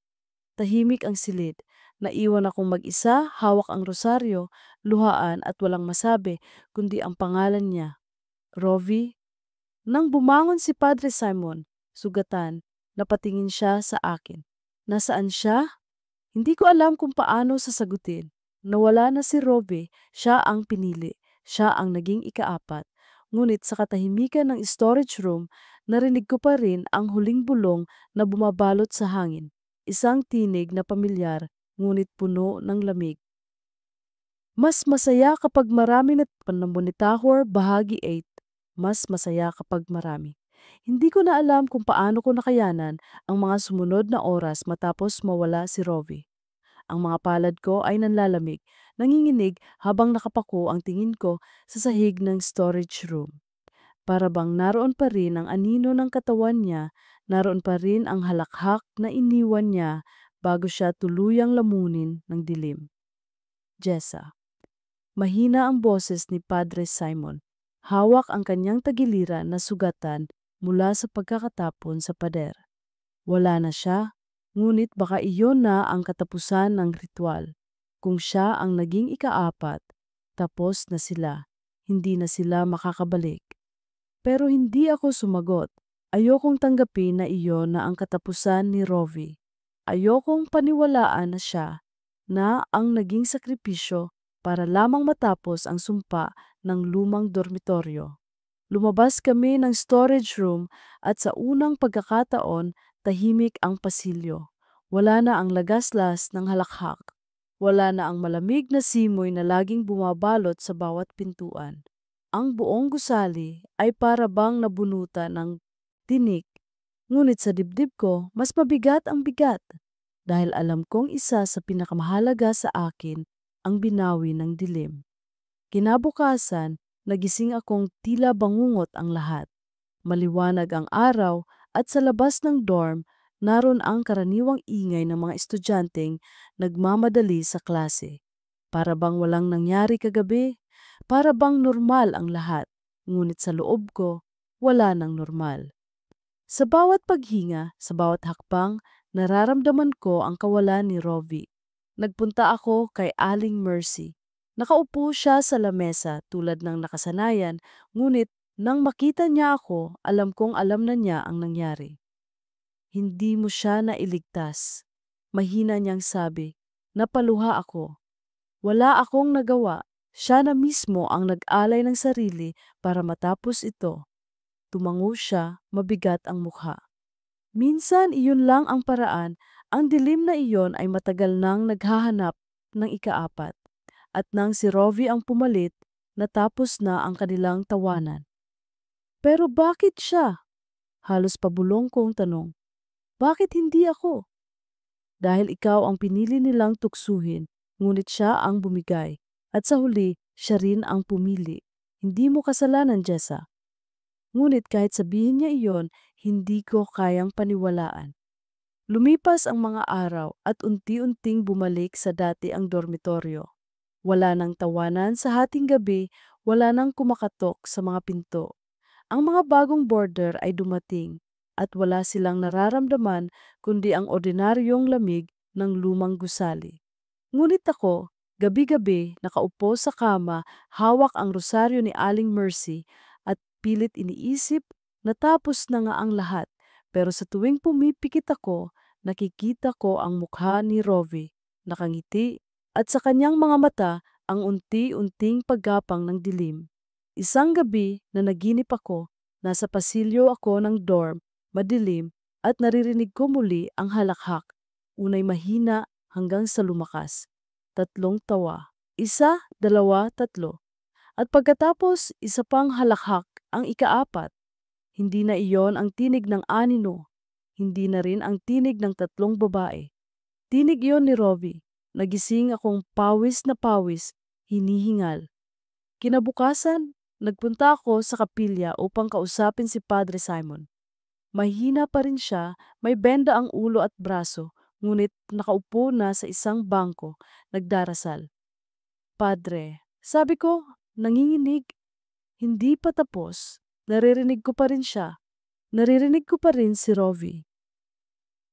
Tahimik ang silid. Naiwan akong mag-isa, hawak ang rosaryo, luhaan at walang masabi, kundi ang pangalan niya. Rovi. Nang bumangon si Padre Simon, sugatan, napatingin siya sa akin. Nasaan siya? Hindi ko alam kung paano sasagutin. Nawala na si Rovi, siya ang pinili, siya ang naging ikaapat. Ngunit sa katahimikan ng storage room, narinig ko pa rin ang huling bulong na bumabalot sa hangin. Isang tinig na pamilyar, ngunit puno ng lamig. Mas masaya kapag marami na Panambonitahor, bahagi 8. Mas masaya kapag marami. Hindi ko na alam kung paano ko nakayanan ang mga sumunod na oras matapos mawala si Rovi. Ang mga palad ko ay nanlalamig, nanginginig habang nakapako ang tingin ko sa sahig ng storage room. Para bang naroon pa rin ang anino ng katawan niya, naroon pa rin ang halakhak na iniwan niya bago siya tuluyang lamunin ng dilim. Jessa. Mahina ang boses ni Padre Simon. Hawak ang kanyang tagiliran na sugatan mula sa pagkakatapon sa pader. Wala na siya, ngunit baka iyon na ang katapusan ng ritual. Kung siya ang naging ikaapat, tapos na sila, hindi na sila makakabalik. Pero hindi ako sumagot. Ayokong tanggapin na iyon na ang katapusan ni Rovi. Ayokong paniwalaan na siya na ang naging sakripisyo para lamang matapos ang sumpa ng lumang dormitoryo. Lumabas kami ng storage room at sa unang pagkakataon, tahimik ang pasilyo. Wala na ang lagaslas ng halakhak. Wala na ang malamig na simoy na laging bumabalot sa bawat pintuan. Ang buong gusali ay para bang nabunutan ng tinik. Ngunit sa dibdib ko, mas mabigat ang bigat. Dahil alam kong isa sa pinakamahalaga sa akin ang binawi ng dilim. Kinabukasan, nagising akong tila bangungot ang lahat. Maliwanag ang araw at sa labas ng dorm, naroon ang karaniwang ingay ng mga estudyanteng nagmamadali sa klase. Para bang walang nangyari kagabi, para bang normal ang lahat, ngunit sa loob ko, wala nang normal. Sa bawat paghinga, sa bawat hakbang, nararamdaman ko ang kawalan ni Rovi. Nagpunta ako kay Aling Mercy. Nakaupo siya sa lamesa tulad ng nakasanayan, ngunit nang makita niya ako, alam kong alam na niya ang nangyari. Hindi mo siya nailigtas. Mahina niyang sabi. Napaluha ako. Wala akong nagawa. Siya na mismo ang nag-alay ng sarili para matapos ito. Tumango siya, mabigat ang mukha. Minsan iyon lang ang paraan, ang dilim na iyon ay matagal nang naghahanap ng ikaapat. At nang si Rovi ang pumalit, natapos na ang kanilang tawanan. Pero bakit siya? Halos pabulong kong tanong. Bakit hindi ako? Dahil ikaw ang pinili nilang tuksuhin, ngunit siya ang bumigay. At sa huli, siya rin ang pumili. Hindi mo kasalanan, Jessa. Ngunit kahit sabihin niya iyon, hindi ko kayang paniwalaan. Lumipas ang mga araw at unti-unting bumalik sa dati ang dormitoryo. Wala nang tawanan sa hating gabi, wala nang kumakatok sa mga pinto. Ang mga bagong boarder ay dumating at wala silang nararamdaman kundi ang ordinaryong lamig ng lumang gusali. Ngunit ako, gabi-gabi nakaupo sa kama, hawak ang rosaryo ni Aling Mercy at pilit iniisip na tapos na nga ang lahat. Pero sa tuwing pumipikit ako, nakikita ko ang mukha ni Rovi, nakangiti, at sa kanyang mga mata ang unti-unting paggapang ng dilim. Isang gabi na naginip ako, nasa pasilyo ako ng dorm, madilim, at naririnig ko muli ang halakhak. Unay mahina hanggang sa lumakas. Tatlong tawa. Isa, dalawa, tatlo. At pagkatapos, isa pang halakhak, ang ikaapat. Hindi na iyon ang tinig ng anino. Hindi na rin ang tinig ng tatlong babae. Tinig iyon ni Rovi. Nagising akong pawis na pawis, hinihingal. Kinabukasan, nagpunta ako sa kapilya upang kausapin si Padre Simon. Mahina pa rin siya, may benda ang ulo at braso, ngunit nakaupo na sa isang bangko, nagdarasal. Padre, sabi ko, nanginginig. Hindi pa tapos. Naririnig ko pa rin siya. Naririnig ko pa rin si Rovi.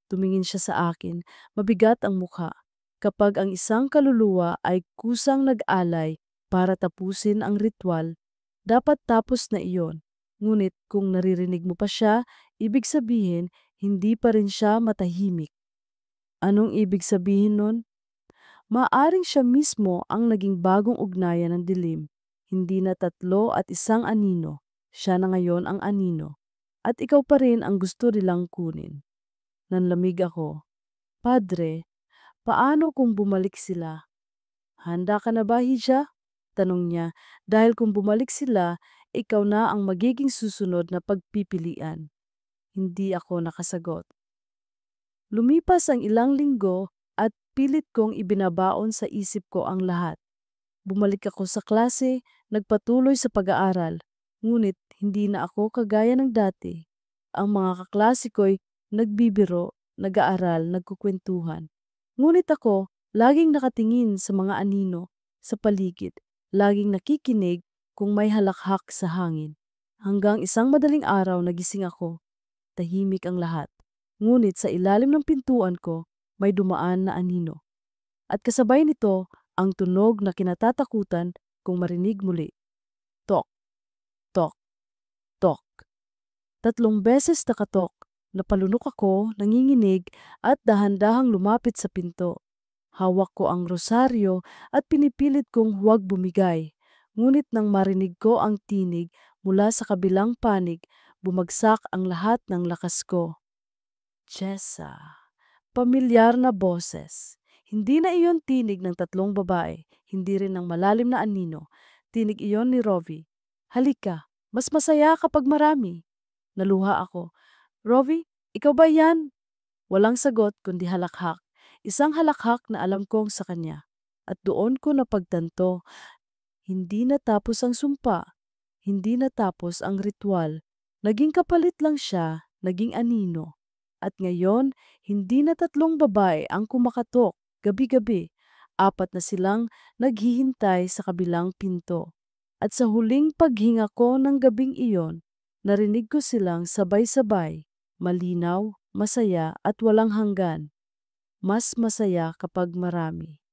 Tumingin siya sa akin, mabigat ang mukha. Kapag ang isang kaluluwa ay kusang nag-alay para tapusin ang ritual, dapat tapos na iyon. Ngunit kung naririnig mo pa siya, ibig sabihin, hindi pa rin siya matahimik. Anong ibig sabihin nun? Maaring siya mismo ang naging bagong ugnayan ng dilim. Hindi na 3 at 1 anino. Siya na ngayon ang anino. At ikaw pa rin ang gusto nilang kunin. Nanlamig ako. Padre, paano kung bumalik sila? Handa ka na ba, Hija? Tanong niya, dahil kung bumalik sila, ikaw na ang magiging susunod na pagpipilian. Hindi ako nakasagot. Lumipas ang ilang linggo at pilit kong ibinabaon sa isip ko ang lahat. Bumalik ako sa klase, nagpatuloy sa pag-aaral, ngunit hindi na ako kagaya ng dati. Ang mga kaklase ko'y nagbibiro, nag-aaral, nagkukwentuhan. Ngunit ako, laging nakatingin sa mga anino, sa paligid, laging nakikinig kung may halakhak sa hangin. Hanggang isang madaling araw nagising ako, tahimik ang lahat. Ngunit sa ilalim ng pintuan ko, may dumaan na anino. At kasabay nito, ang tunog na kinatatakutan kung marinig muli. Tok, tok, tok. 3 beses nakatok. Napalunok ako, nanginginig at dahan-dahang lumapit sa pinto. Hawak ko ang rosaryo at pinipilit kong huwag bumigay. Ngunit nang marinig ko ang tinig mula sa kabilang panig, bumagsak ang lahat ng lakas ko. Jessa. Pamilyar na boses. Hindi na iyon tinig ng 3 babae, hindi rin ng malalim na anino. Tinig iyon ni Rovi. Halika, mas masaya kapag marami. Naluha ako. Rovi, ikaw ba yan? Walang sagot kundi halakhak. Isang halakhak na alam kong sa kanya. At doon ko napagtanto, hindi natapos ang sumpa. Hindi natapos ang ritual. Naging kapalit lang siya, naging anino. At ngayon, hindi na 3 babae ang kumakatok gabi-gabi. 4 na silang naghihintay sa kabilang pinto. At sa huling paghinga ko ng gabing iyon, narinig ko silang sabay-sabay, malinaw, masaya at walang hanggan. Mas masaya kapag marami.